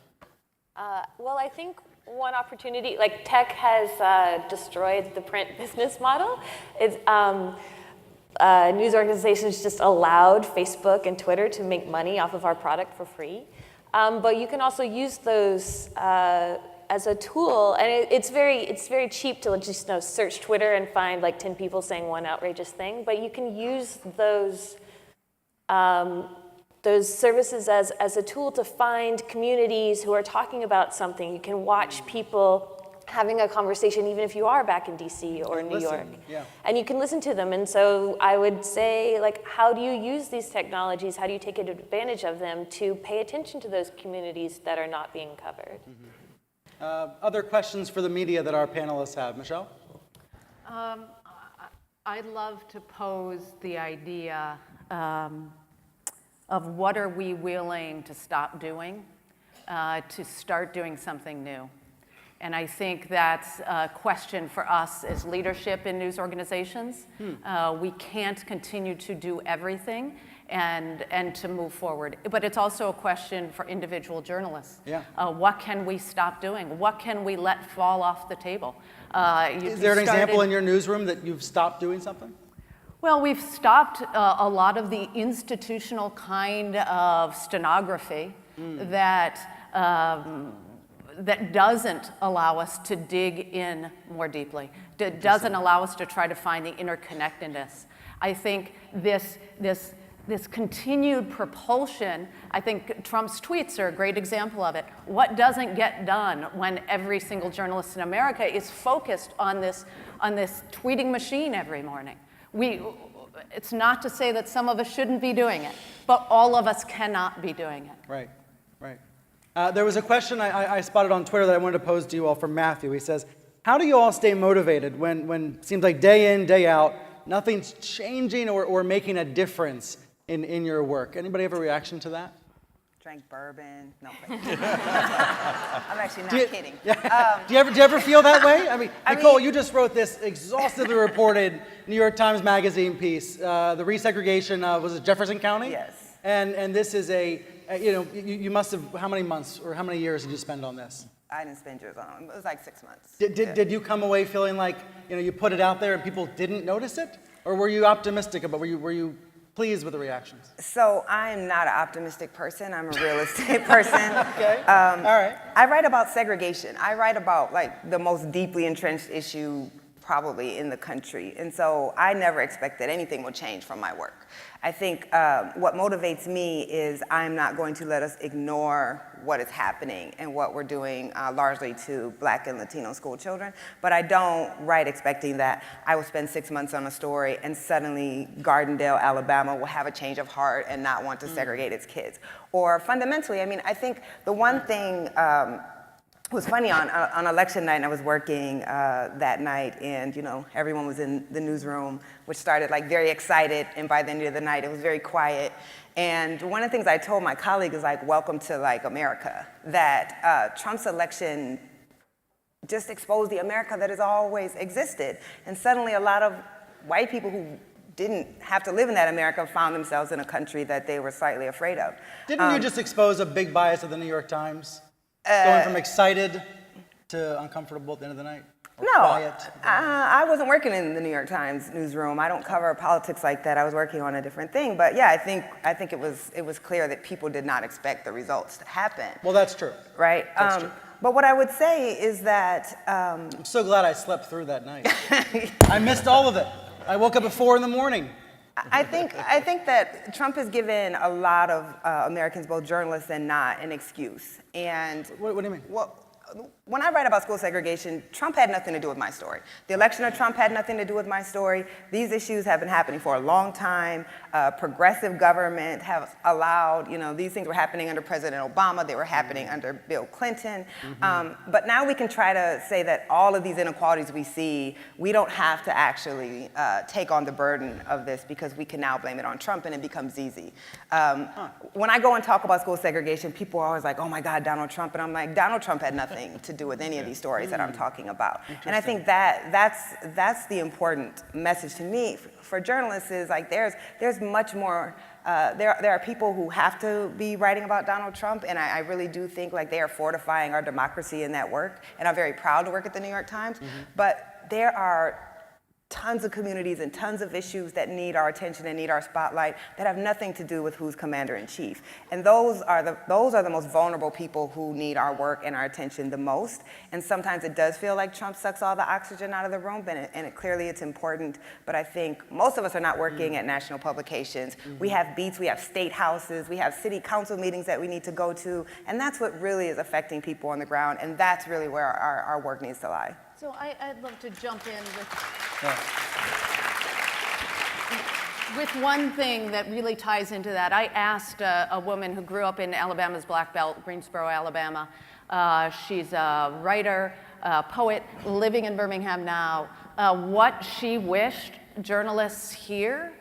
Well, I think one opportunity. Like tech has destroyed the print business model. It's, news organizations just allowed Facebook and Twitter to make money off of our product for free. But you can also use those as a tool, and it's very cheap to just search Twitter and find like 10 people saying one outrageous thing. But you can use those services as a tool to find communities who are talking about something. You can watch people having a conversation, even if you are back in DC or New York. Yeah. And you can listen to them. And so I would say, like, how do you use these technologies? How do you take advantage of them to pay attention to those communities that are not being covered? Other questions for the media that our panelists have? Michelle? I'd love to pose the idea of what are we willing to stop doing to start doing something new. And I think that's a question for us as leadership in news organizations. We can't continue to do everything and to move forward. But it's also a question for individual journalists. Yeah. What can we stop doing? What can we let fall off the table? Is there an example in your newsroom that you've stopped doing something? Well, we've stopped a lot of the institutional kind of stenography that doesn't allow us to dig in more deeply, doesn't allow us to try to find the interconnectedness. I think this continued propulsion, I think Trump's tweets are a great example of it. What doesn't get done when every single journalist in America is focused on this tweeting machine every morning? It's not to say that some of us shouldn't be doing it, but all of us cannot be doing it. Right, right. There was a question I spotted on Twitter that I wanted to pose to you all from Matthew. He says, how do you all stay motivated when it seems like day in, day out, nothing's changing or making a difference in your work? Anybody have a reaction to that? Drank bourbon. No, I'm actually not kidding. Do you ever feel that way? I mean, Nicole, you just wrote this exhaustively reported New York Times Magazine piece, the resegregation, was it Jefferson County? Yes. And this is you must have, how many months or how many years did you spend on this? I didn't spend years on it. It was like 6 months. Did you come away feeling like, you put it out there and people didn't notice it? Or were you optimistic about, were you pleased with the reactions? So I'm not an optimistic person. I'm a realistic person. Okay. All right. I write about segregation. I write about like the most deeply entrenched issue probably in the country. And so I never expect that anything will change from my work. I think what motivates me is I'm not going to let us ignore what is happening and what we're doing largely to Black and Latino school children. But I don't write expecting that I will spend 6 months on a story and suddenly Gardendale, Alabama will have a change of heart and not want to segregate its kids. Or fundamentally, I think the one thing it was funny, on election night, I was working that night, and everyone was in the newsroom, which started like very excited, and by the end of the night, it was very quiet. And one of the things I told my colleague is like, welcome to like America, that Trump's election just exposed the America that has always existed. And suddenly a lot of white people who didn't have to live in that America found themselves in a country that they were slightly afraid of. Didn't you just expose a big bias of the New York Times? Going from excited to uncomfortable at the end of the night? No, quiet? I wasn't working in the New York Times newsroom. I don't cover politics like that. I was working on a different thing. But yeah, I think it was clear that people did not expect the results to happen. Well, that's true. Right? That's true. But what I would say is that I'm so glad I slept through that night. I missed all of it. I woke up at 4 a.m. I think that Trump has given a lot of Americans, both journalists and not, an excuse. And What do you mean? Well, when I write about school segregation, Trump had nothing to do with my story. The election of Trump had nothing to do with my story. These issues have been happening for a long time. Progressive government have allowed, these things were happening under President Obama. They were happening under Bill Clinton. But now we can try to say that all of these inequalities we see, we don't have to actually take on the burden of this because we can now blame it on Trump and it becomes easy. When I go and talk about school segregation, people are always like, oh my God, Donald Trump. And I'm like, Donald Trump had nothing to do with any of these stories that I'm talking about. And I think that's the important message to me for journalists is like there's much more. There are people who have to be writing about Donald Trump, and I really do think like they are fortifying our democracy in that work. And I'm very proud to work at the New York Times. But there are tons of communities and tons of issues that need our attention and need our spotlight that have nothing to do with who's commander-in-chief. And those are the most vulnerable people who need our work and our attention the most. And sometimes it does feel like Trump sucks all the oxygen out of the room, and clearly it's important. But I think most of us are not working at national publications. We have beats, we have state houses, we have city council meetings that we need to go to, and that's what really is affecting people on the ground, and that's really where our work needs to lie. So I'd love to jump in with one thing that really ties into that. I asked a woman who grew up in Alabama's Black Belt, Greensboro, Alabama. She's a writer, poet, living in Birmingham now, what she wished journalists here,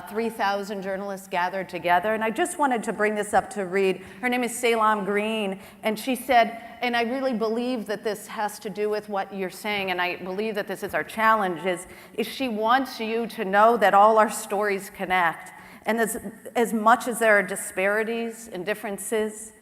3,000 journalists gathered together. And I just wanted to bring this up to read. Her name is Salam Green, and she said, and I really believe that this has to do with what you're saying, and I believe that this is our challenge, is she wants you to know that all our stories connect. And as much as there are disparities and differences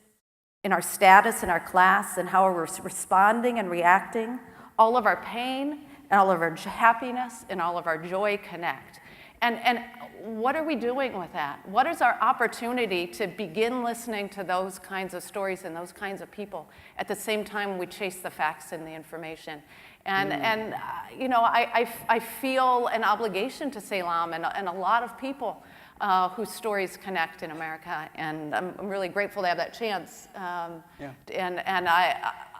in our status, in our class, and how we're responding and reacting, all of our pain and all of our happiness and all of our joy connect. And what are we doing with that? What is our opportunity to begin listening to those kinds of stories and those kinds of people at the same time we chase the facts and the information? And you know, I feel an obligation to Salam and a lot of people whose stories connect in America, and I'm really grateful to have that chance. And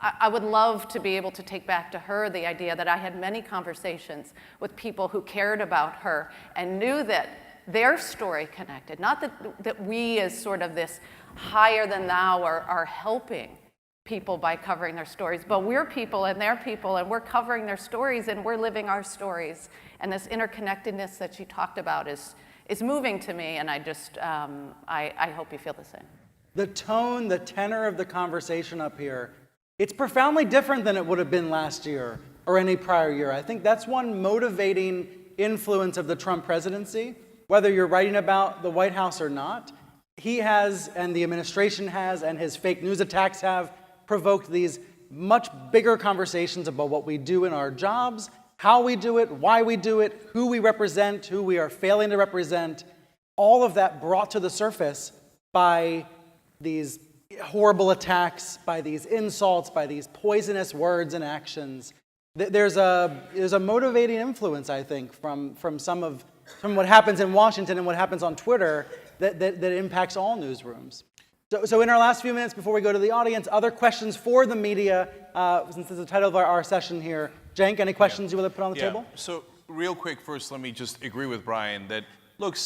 I would love to be able to take back to her the idea that I had many conversations with people who cared about her and knew that their story connected. Not that we as sort of this higher than thou are helping people by covering their stories, but we're people and they're people, and we're covering their stories and we're living our stories. And this interconnectedness that she talked about is moving to me, and I just, I hope you feel the same. The tone, the tenor of the conversation up here, it's profoundly different than it would have been last year or any prior year. I think that's one motivating influence of the Trump presidency, whether you're writing about the White House or not. He has, and the administration has, and his fake news attacks have provoked these much bigger conversations about what we do in our jobs, how we do it, why we do it, who we represent, who we are failing to represent. All of that brought to the surface by these horrible attacks, by these insults, by these poisonous words and actions. There's a motivating influence, I think, from what happens in Washington and what happens on Twitter that impacts all newsrooms. So in our last few minutes before we go to the audience, other questions for the media, since this is the title of our session here. Cenk, any questions you want to put on the table? So real quick, first, let me just agree with Brian that, look,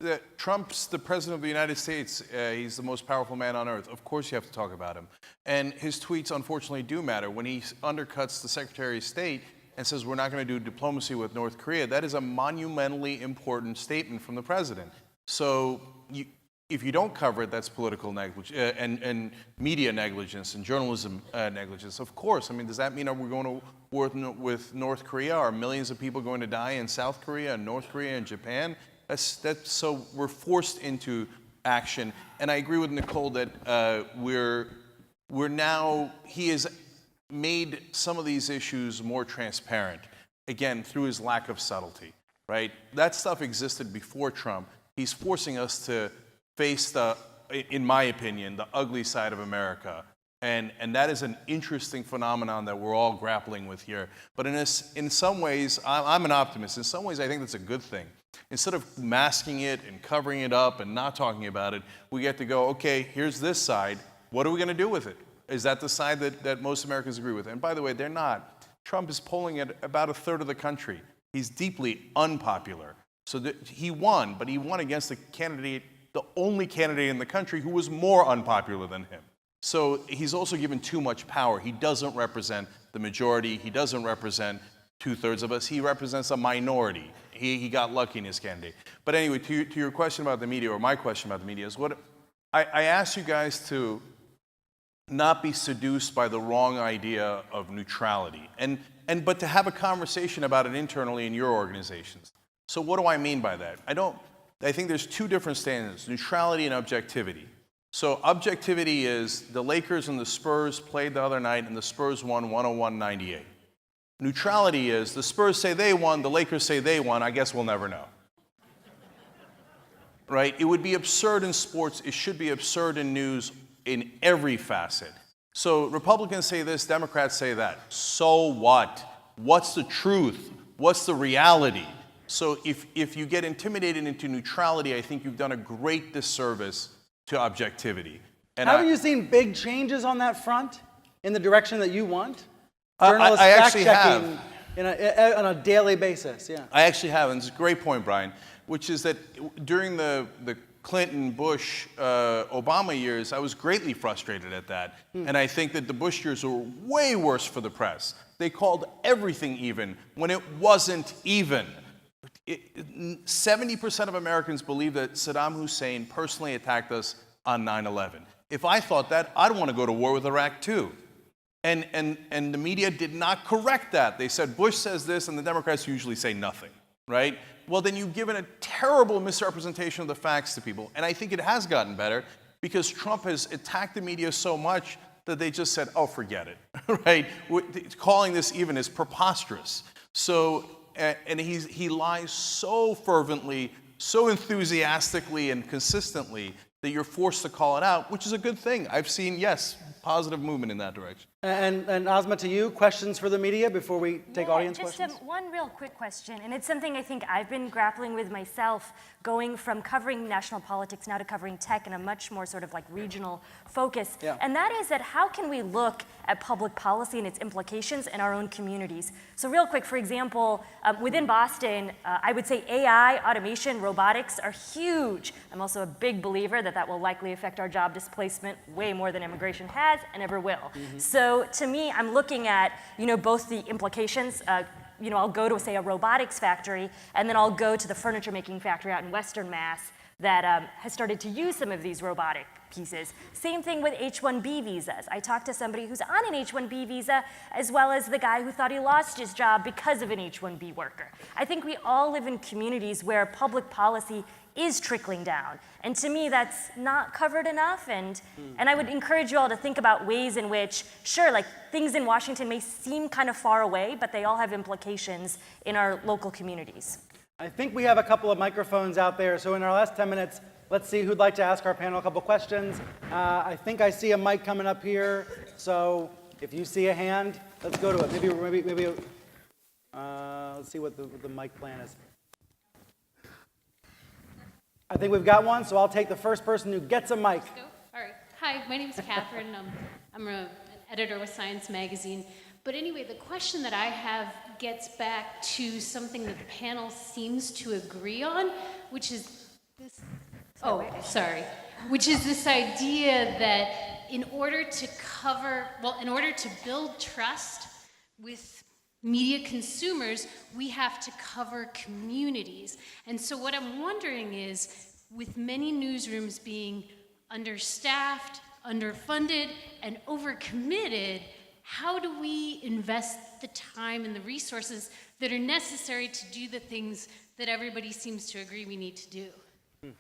that Trump's the president of the United States. He's the most powerful man on earth. Of course you have to talk about him. And his tweets, unfortunately, do matter. When he undercuts the Secretary of State and says we're not going to do diplomacy with North Korea, that is a monumentally important statement from the president. So if you don't cover it, that's political negligence and media negligence and journalism negligence. Of course. I mean, does that mean we're going to war with North Korea? Are millions of people going to die in South Korea and North Korea and Japan? So we're forced into action. And I agree with Nicole that he has made some of these issues more transparent, again, through his lack of subtlety, right? That stuff existed before Trump. He's forcing us to face in my opinion, the ugly side of America. And that is an interesting phenomenon that we're all grappling with here. But in some ways, I'm an optimist. In some ways, I think that's a good thing. Instead of masking it and covering it up and not talking about it, we get to go, okay, here's this side. What are we going to do with it? Is that the side that most Americans agree with? And by the way, they're not. Trump is polling at about a third of the country. He's deeply unpopular. So he won, but he won against the only candidate in the country who was more unpopular than him. So he's also given too much power. He doesn't represent the majority. He doesn't represent 2/3 of us. He represents a minority. He got lucky in his candidate. But anyway, to your question about the media, or my question about the media, is what I asked you guys to not be seduced by the wrong idea of neutrality, but to have a conversation about it internally in your organizations. So what do I mean by that? I think there's two different standards, neutrality and objectivity. So objectivity is the Lakers and the Spurs played the other night and the Spurs won 101-98. Neutrality is the Spurs say they won, the Lakers say they won, I guess we'll never know. Right? It would be absurd in sports, it should be absurd in news in every facet. So Republicans say this, Democrats say that. So what? What's the truth? What's the reality? So if you get intimidated into neutrality, I think you've done a great disservice to objectivity. And Have you seen big changes on that front in the direction that you want? I Journalists actually fact-checking on a daily basis, yeah. I actually have, and it's a great point, Brian, which is that during the Clinton, Bush, Obama years, I was greatly frustrated at that. And I think that the Bush years were way worse for the press. They called everything even when it wasn't even. 70% of Americans believe that Saddam Hussein personally attacked us on 9/11. If I thought that, I'd want to go to war with Iraq too. And the media did not correct that. They said Bush says this, and the Democrats usually say nothing, right? Well, then you've given a terrible misrepresentation of the facts to people. And I think it has gotten better because Trump has attacked the media so much that they just said, oh, forget it, right? Calling this even is preposterous. So, and he lies so fervently, so enthusiastically and consistently that you're forced to call it out, which is a good thing. I've seen, yes, positive movement in that direction. And Asma, to you, questions for the media before we take audience just questions? one real quick question, and it's something I think I've been grappling with myself, going from covering national politics now to covering tech in a much more sort of like regional focus. Yeah. And that is that how can we look at public policy and its implications in our own communities? So real quick, for example, within Boston, I would say AI, automation, robotics are huge. I'm also a big believer that that will likely affect our job displacement way more than immigration has and ever will. Mm-hmm. So to me, I'm looking at, both the implications. I'll go to, say, a robotics factory, and then I'll go to the furniture making factory out in Western Mass that has started to use some of these robotic pieces. Same thing with H-1B visas. I talked to somebody who's on an H-1B visa, as well as the guy who thought he lost his job because of an H-1B worker. I think we all live in communities where public policy is trickling down. And to me, that's not covered enough. And I would encourage you all to think about ways in which, sure, like things in Washington may seem kind of far away, but they all have implications in our local communities. I think we have a couple of microphones out there. So in our last 10 minutes, let's see who'd like to ask our panel a couple questions. I think I see a mic coming up here. So if you see a hand, let's go to it. Maybe let's see what the mic plan is. I think we've got one, so I'll take the first person who gets a mic. All right. Hi, my name is Catherine. I'm an editor with Science Magazine. But anyway, the question that I have gets back to something that the panel seems to agree on, which is this. Which is this idea that in order to build trust with media consumers, we have to cover communities. And so what I'm wondering is, with many newsrooms being understaffed, underfunded, and overcommitted, how do we invest the time and the resources that are necessary to do the things that everybody seems to agree we need to do?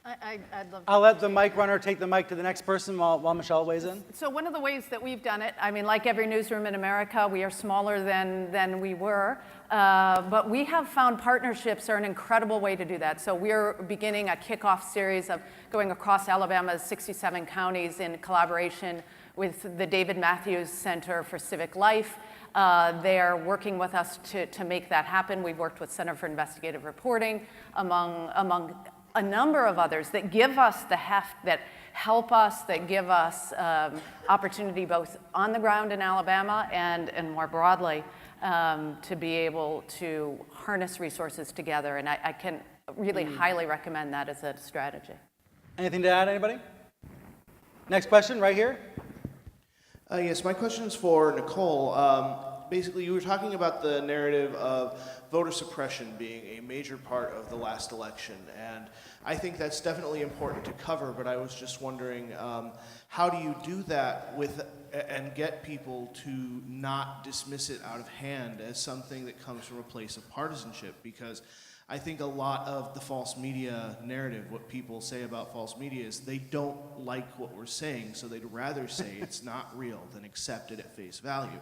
I'd love to. I'll let the mic runner take the mic to the next person while Michelle weighs in. So one of the ways that we've done it, I mean, like every newsroom in America, we are smaller than we were, but we have found partnerships are an incredible way to do that. So we're beginning a kickoff series of going across Alabama's 67 counties in collaboration with the David Matthews Center for Civic Life. They are working with us to make that happen. We've worked with Center for Investigative Reporting, among a number of others that give us the heft, that help us, that give us opportunity both on the ground in Alabama and more broadly to be able to harness resources together. And I can really highly recommend that as a strategy. Anything to add, anybody? Next question, right here. Yes, my question is for Nicole. Basically, you were talking about the narrative of voter suppression being a major part of the last election, and I think that's definitely important to cover, but I was just wondering, how do you do that with and get people to not dismiss it out of hand as something that comes from a place of partisanship, because I think a lot of the false media narrative, what people say about false media, is they don't like what we're saying, so they'd rather say it's not real than accept it at face value.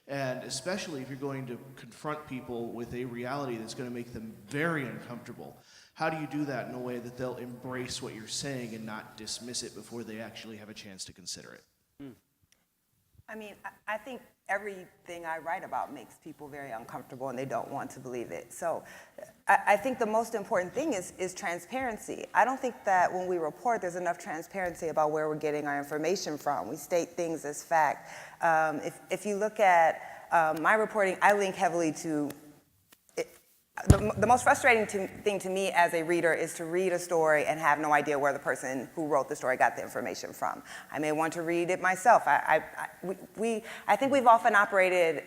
And especially if you're going to confront people with a reality that's going to make them very uncomfortable, how do you do that in a way that they'll embrace what you're saying and not dismiss it before they actually have a chance to consider it? I mean, I think everything I write about makes people very uncomfortable and they don't want to believe it. So I think the most important thing is transparency. I don't think that when we report, there's enough transparency about where we're getting our information from. We state things as fact. If you look at my reporting, I link heavily to the most frustrating thing to me as a reader is to read a story and have no idea where the person who wrote the story got the information from. I may want to read it myself. I think we've often operated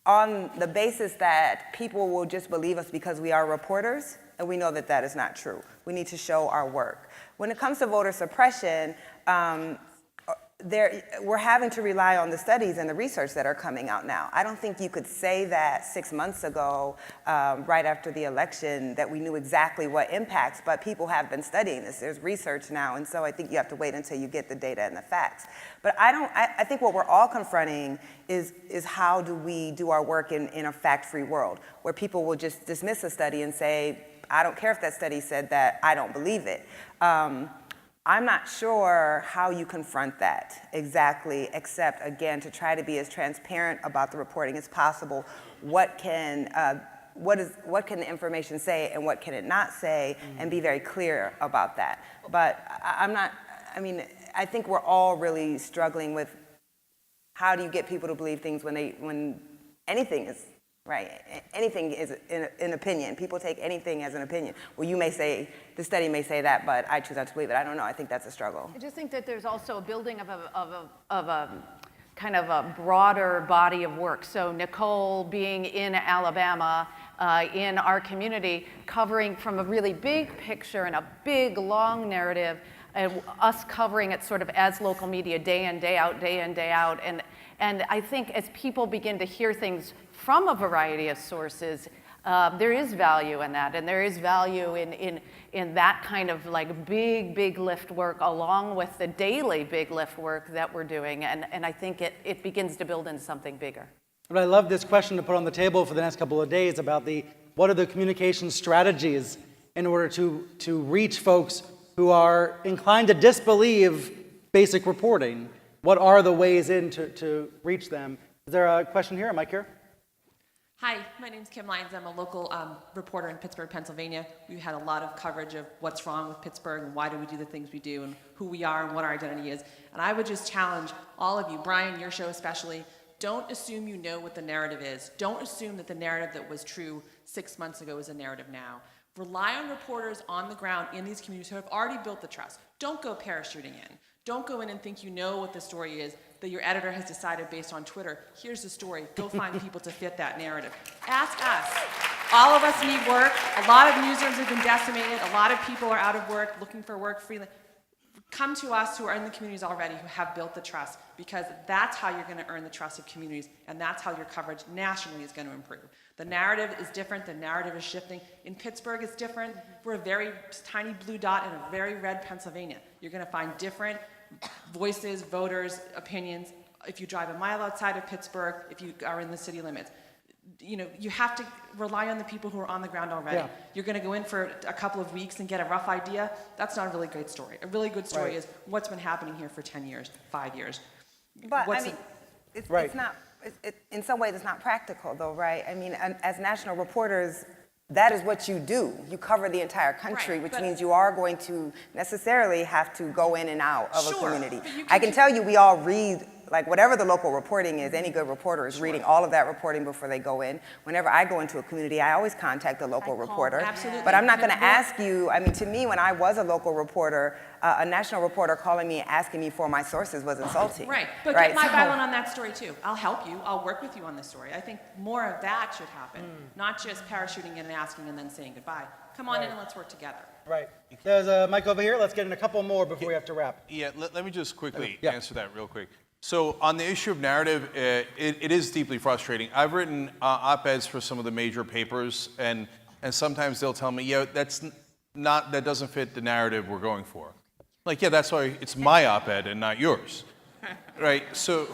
on the basis that people will just believe us because we are reporters, and we know that that is not true. We need to show our work. When it comes to voter suppression, we're having to rely on the studies and the research that are coming out now. I don't think you could say that 6 months ago, right after the election, that we knew exactly what impacts, but people have been studying this. There's research now, and so I think you have to wait until you get the data and the facts. But I think what we're all confronting is how do we do our work in a fact-free world, where people will just dismiss a study and say, I don't care if that study said that, I don't believe it. I'm not sure how you confront that exactly, except, again, to try to be as transparent about the reporting as possible. What can the information say and what can it not say, and be very clear about that. But I think we're all really struggling with how do you get people to believe things when anything is right. Anything is an opinion. People take anything as an opinion. Well, you may say, the study may say that, but I choose not to believe it. I don't know. I think that's a struggle. I just think that there's also a building of a kind of a broader body of work. So Nicole being in Alabama, in our community, covering from a really big picture and a big, long narrative, and us covering it sort of as local media day in, day out, day in, day out. And I think as people begin to hear things from a variety of sources, there is value in that, and there is value in that kind of like big lift work along with the daily big lift work that we're doing, and I think it begins to build into something bigger. But I love this question to put on the table for the next couple of days about what are the communication strategies in order to reach folks who are inclined to disbelieve basic reporting. What are the ways in to reach them? Is there a question here? Am I here? Hi, my name's Kim Lyons. I'm a local reporter in Pittsburgh, Pennsylvania. We've had a lot of coverage of what's wrong with Pittsburgh and why do we do the things we do and who we are and what our identity is. And I would just challenge all of you, Brian, your show especially, don't assume you know what the narrative is. Don't assume that the narrative that was true 6 months ago is a narrative now. Rely on reporters on the ground in these communities who have already built the trust. Don't go parachuting in. Don't go in and think you know what the story is, that your editor has decided based on Twitter. Here's the story. Go find people to fit that narrative. Ask us. All of us need work. A lot of newsrooms have been decimated. A lot of people are out of work, looking for work freely. Come to us who are in the communities already, who have built the trust, because that's how you're going to earn the trust of communities, and that's how your coverage nationally is going to improve. The narrative is different. The narrative is shifting. In Pittsburgh, it's different. We're a very tiny blue dot in a very red Pennsylvania. You're going to find different voices, voters, opinions. If you drive a mile outside of Pittsburgh, if you are in the city limits, you have to rely on the people who are on the ground already. Yeah. You're going to go in for a couple of weeks and get a rough idea. That's not a really great story. A really good story is what's been happening here for 10 years, 5 years. But it's not. In some ways, it's not practical, though, right? I mean, as national reporters, that is what you do. You cover the entire country, which means you are going to necessarily have to go in and out of a community. I can tell you we all read, like whatever the local reporting is, any good reporter is reading all of that reporting before they go in. Whenever I go into a community, I always contact the local reporter. Absolutely. But I'm not going to ask you, to me, when I was a local reporter, a national reporter calling me, asking me for my sources was insulting. Right, but get my byline on that story too. I'll help you, I'll work with you on this story. I think more of that should happen, not just parachuting in and asking and then saying goodbye. Come on in and let's work together. Right. There's a mic over here. Let's get in a couple more before we have to wrap. Yeah, let me just quickly answer that real quick. So on the issue of narrative, it is deeply frustrating. I've written op-eds for some of the major papers, and sometimes they'll tell me, yeah, that doesn't fit the narrative we're going for. Like, yeah, that's why it's my op-ed and not yours, right? So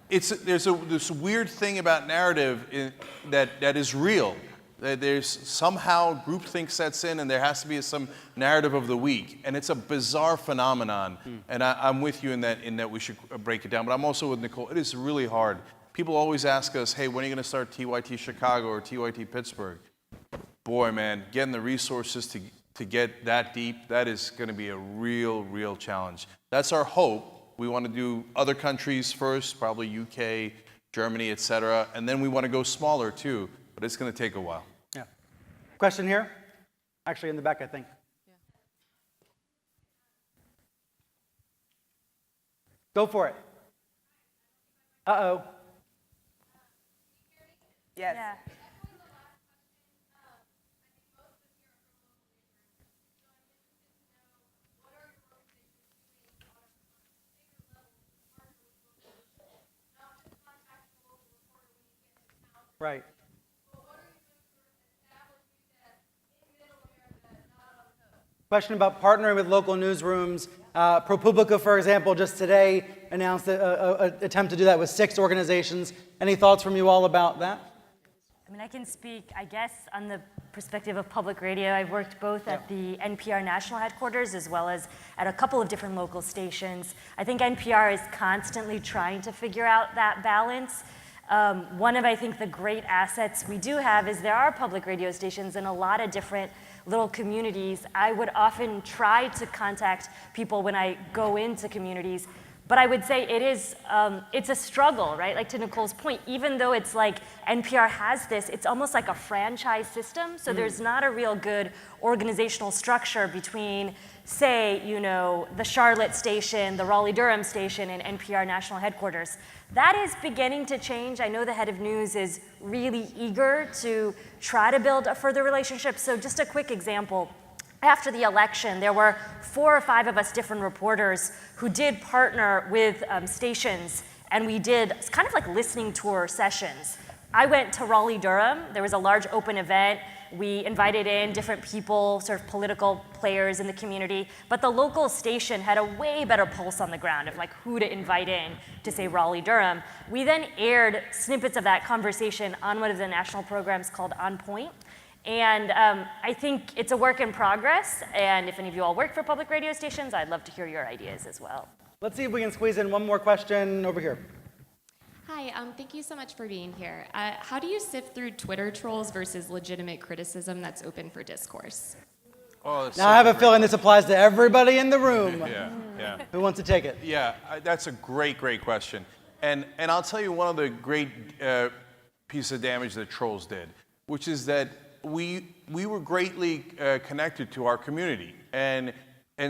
there's this weird thing about narrative that is real. There's somehow groupthink sets in, and there has to be some narrative of the week, and it's a bizarre phenomenon. And I'm with you in that we should break it down. But I'm also with Nicole. It is really hard. People always ask us, "Hey, when are you going to start TYT Chicago or TYT Pittsburgh?" Boy, man, getting the resources to get that deep, that is going to be a real challenge. That's our hope. We want to do other countries first, probably UK, Germany, etc., and then we want to go smaller too. But it's going to take a while. Yeah. Question here? Actually, in the back, I think. Yeah. Go for it. Uh-oh. Yes. Yeah. Right. Question about partnering with local newsrooms. ProPublica, for example, just today announced an attempt to do that with 6 organizations. Any thoughts from you all about that? I mean, I can speak, I guess, on the perspective of public radio. I've worked both at the NPR national headquarters as well as at a couple of different local stations. I think NPR is constantly trying to figure out that balance. One of, I think, the great assets we do have is there are public radio stations in a lot of different little communities. I would often try to contact people when I go into communities, but I would say it's a struggle, right? Like to Nicole's point, even though it's like NPR has this, it's almost like a franchise system, so there's not a real good organizational structure between, say, the Charlotte station, the Raleigh-Durham station, and NPR national headquarters. That is beginning to change. I know the head of news is really eager to try to build a further relationship. So just a quick example. After the election, there were 4 or 5 of us different reporters who did partner with stations, and we did kind of like listening tour sessions. I went to Raleigh-Durham. There was a large open event. We invited in different people, sort of political players in the community, but the local station had a way better pulse on the ground of like who to invite in to say Raleigh-Durham. We then aired snippets of that conversation on one of the national programs called On Point. And I think it's a work in progress, and if any of you all work for public radio stations, I'd love to hear your ideas as well. Let's see if we can squeeze in one more question over here. Hi, thank you so much for being here. How do you sift through Twitter trolls versus legitimate criticism that's open for discourse? Oh, now I have a feeling this applies to everybody in the room. Yeah. Who wants to take it? Yeah, that's a great question. And I'll tell you one of the great pieces of damage that trolls did, which is that we were greatly connected to our community. And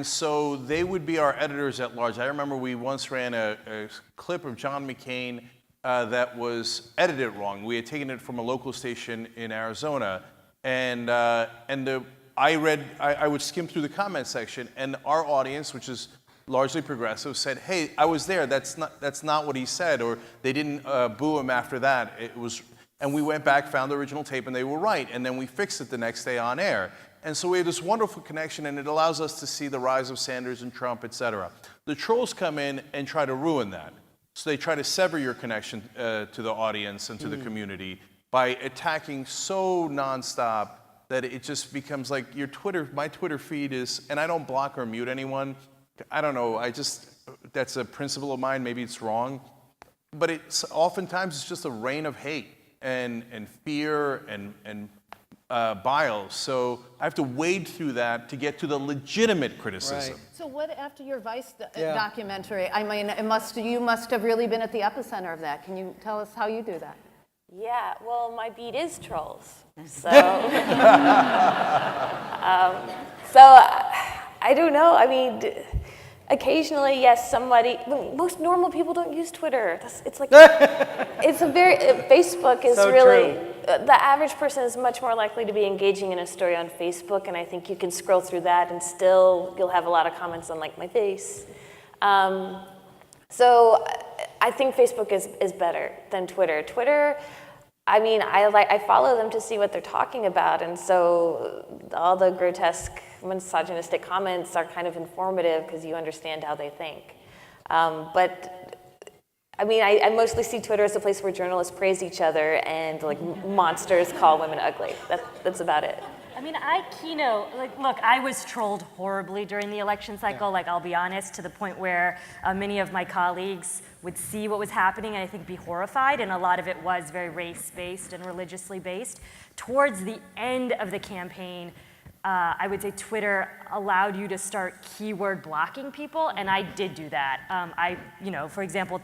so they would be our editors at large. I remember we once ran a clip of John McCain that was edited wrong. We had taken it from a local station in Arizona, and I would skim through the comment section, and our audience, which is largely progressive, said, "Hey, I was there. That's not what he said," or they didn't boo him after that. And we went back, found the original tape, and they were right. And then we fixed it the next day on air. And so we have this wonderful connection, and it allows us to see the rise of Sanders and Trump, et cetera. The trolls come in and try to ruin that. So they try to sever your connection to the audience and to the community by attacking so nonstop that it just becomes like my Twitter feed is, and I don't block or mute anyone. I don't know, that's a principle of mine, maybe it's wrong. But oftentimes it's just a reign of hate and fear and bile. So I have to wade through that to get to the legitimate criticism. Right. So what, after your Vice documentary, I mean, you must have really been at the epicenter of that. Can you tell us how you do that? Yeah, well, my beat is trolls. So, I don't know. I mean, occasionally, yes, most normal people don't use Twitter. Facebook is so really, true. The average person is much more likely to be engaging in a story on Facebook, and I think you can scroll through that and still, you'll have a lot of comments on like my face. So I think Facebook is better than Twitter. Twitter, I mean, I follow them to see what they're talking about, and so all the grotesque, misogynistic comments are kind of informative because you understand how they think. But I mean, I mostly see Twitter as a place where journalists praise each other and like monsters call women ugly. That's about it. I mean, look, I was trolled horribly during the election cycle, like, I'll be honest, to the point where many of my colleagues would see what was happening and I think be horrified, and a lot of it was very race-based and religiously based. Towards the end of the campaign, I would say Twitter allowed you to start keyword blocking people, and I did do that. For example,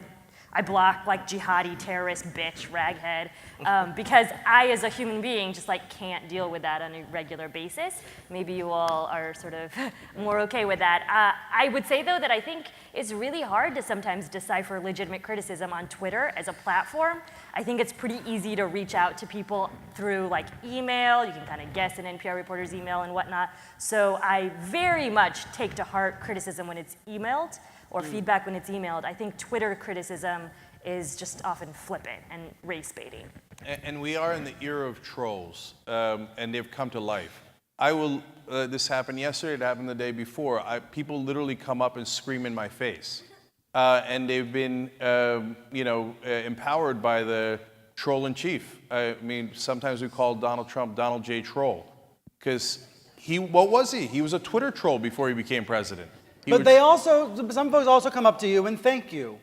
I block like jihadi, terrorist, bitch, raghead, because I, as a human being, just like can't deal with that on a regular basis. Maybe you all are sort of more okay with that. I would say, though, that I think it's really hard to sometimes decipher legitimate criticism on Twitter as a platform. I think it's pretty easy to reach out to people through like email. You can kind of guess an NPR reporter's email and whatnot. So I very much take to heart criticism when it's emailed, or feedback when it's emailed. I think Twitter criticism is just often flippant and race baiting. And we are in the era of trolls, and they've come to life. This happened yesterday, it happened the day before. People literally come up and scream in my face. And they've been, empowered by the troll in chief. I mean, sometimes we call Donald Trump Donald J. Troll, because what was he? He was a Twitter troll before he became president. But some folks also come up to you and thank you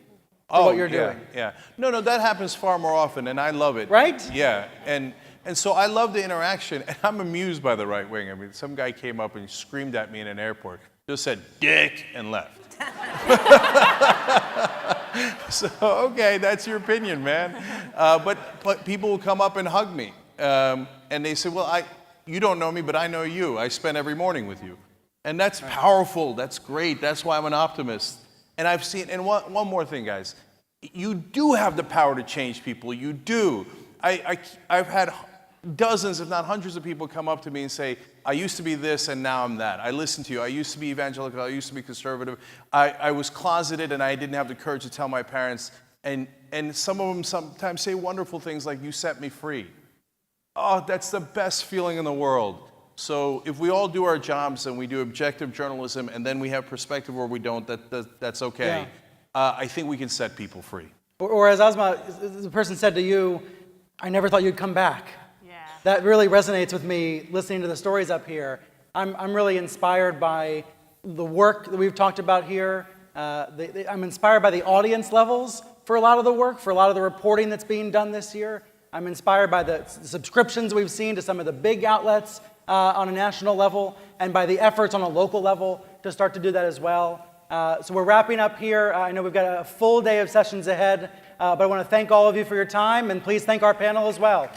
for what you're doing. Yeah. No, that happens far more often, and I love it. Right? Yeah, and so I love the interaction, and I'm amused by the right wing. I mean, some guy came up and screamed at me in an airport, just said, "Dick," and left. So, okay, that's your opinion, man. But people will come up and hug me, and they say, well, you don't know me, but I know you. I spend every morning with you. And that's powerful, that's great, that's why I'm an optimist. And I've seen, and one more thing, guys. You do have the power to change people, you do. I've had dozens, if not hundreds of people come up to me and say, I used to be this and now I'm that. I listened to you, I used to be evangelical, I used to be conservative. I was closeted and I didn't have the courage to tell my parents. And some of them sometimes say wonderful things like, you set me free. Oh, that's the best feeling in the world. So if we all do our jobs and we do objective journalism and then we have perspective or we don't, that's okay. Yeah. I think we can set people free. Or as Asma, the person said to you, I never thought you'd come back. Yeah. That really resonates with me listening to the stories up here. I'm really inspired by the work that we've talked about here. I'm inspired by the audience levels for a lot of the work, for a lot of the reporting that's being done this year. I'm inspired by the subscriptions we've seen to some of the big outlets on a national level, and by the efforts on a local level to start to do that as well. So we're wrapping up here. I know we've got a full day of sessions ahead, but I want to thank all of you for your time, and please thank our panel as well.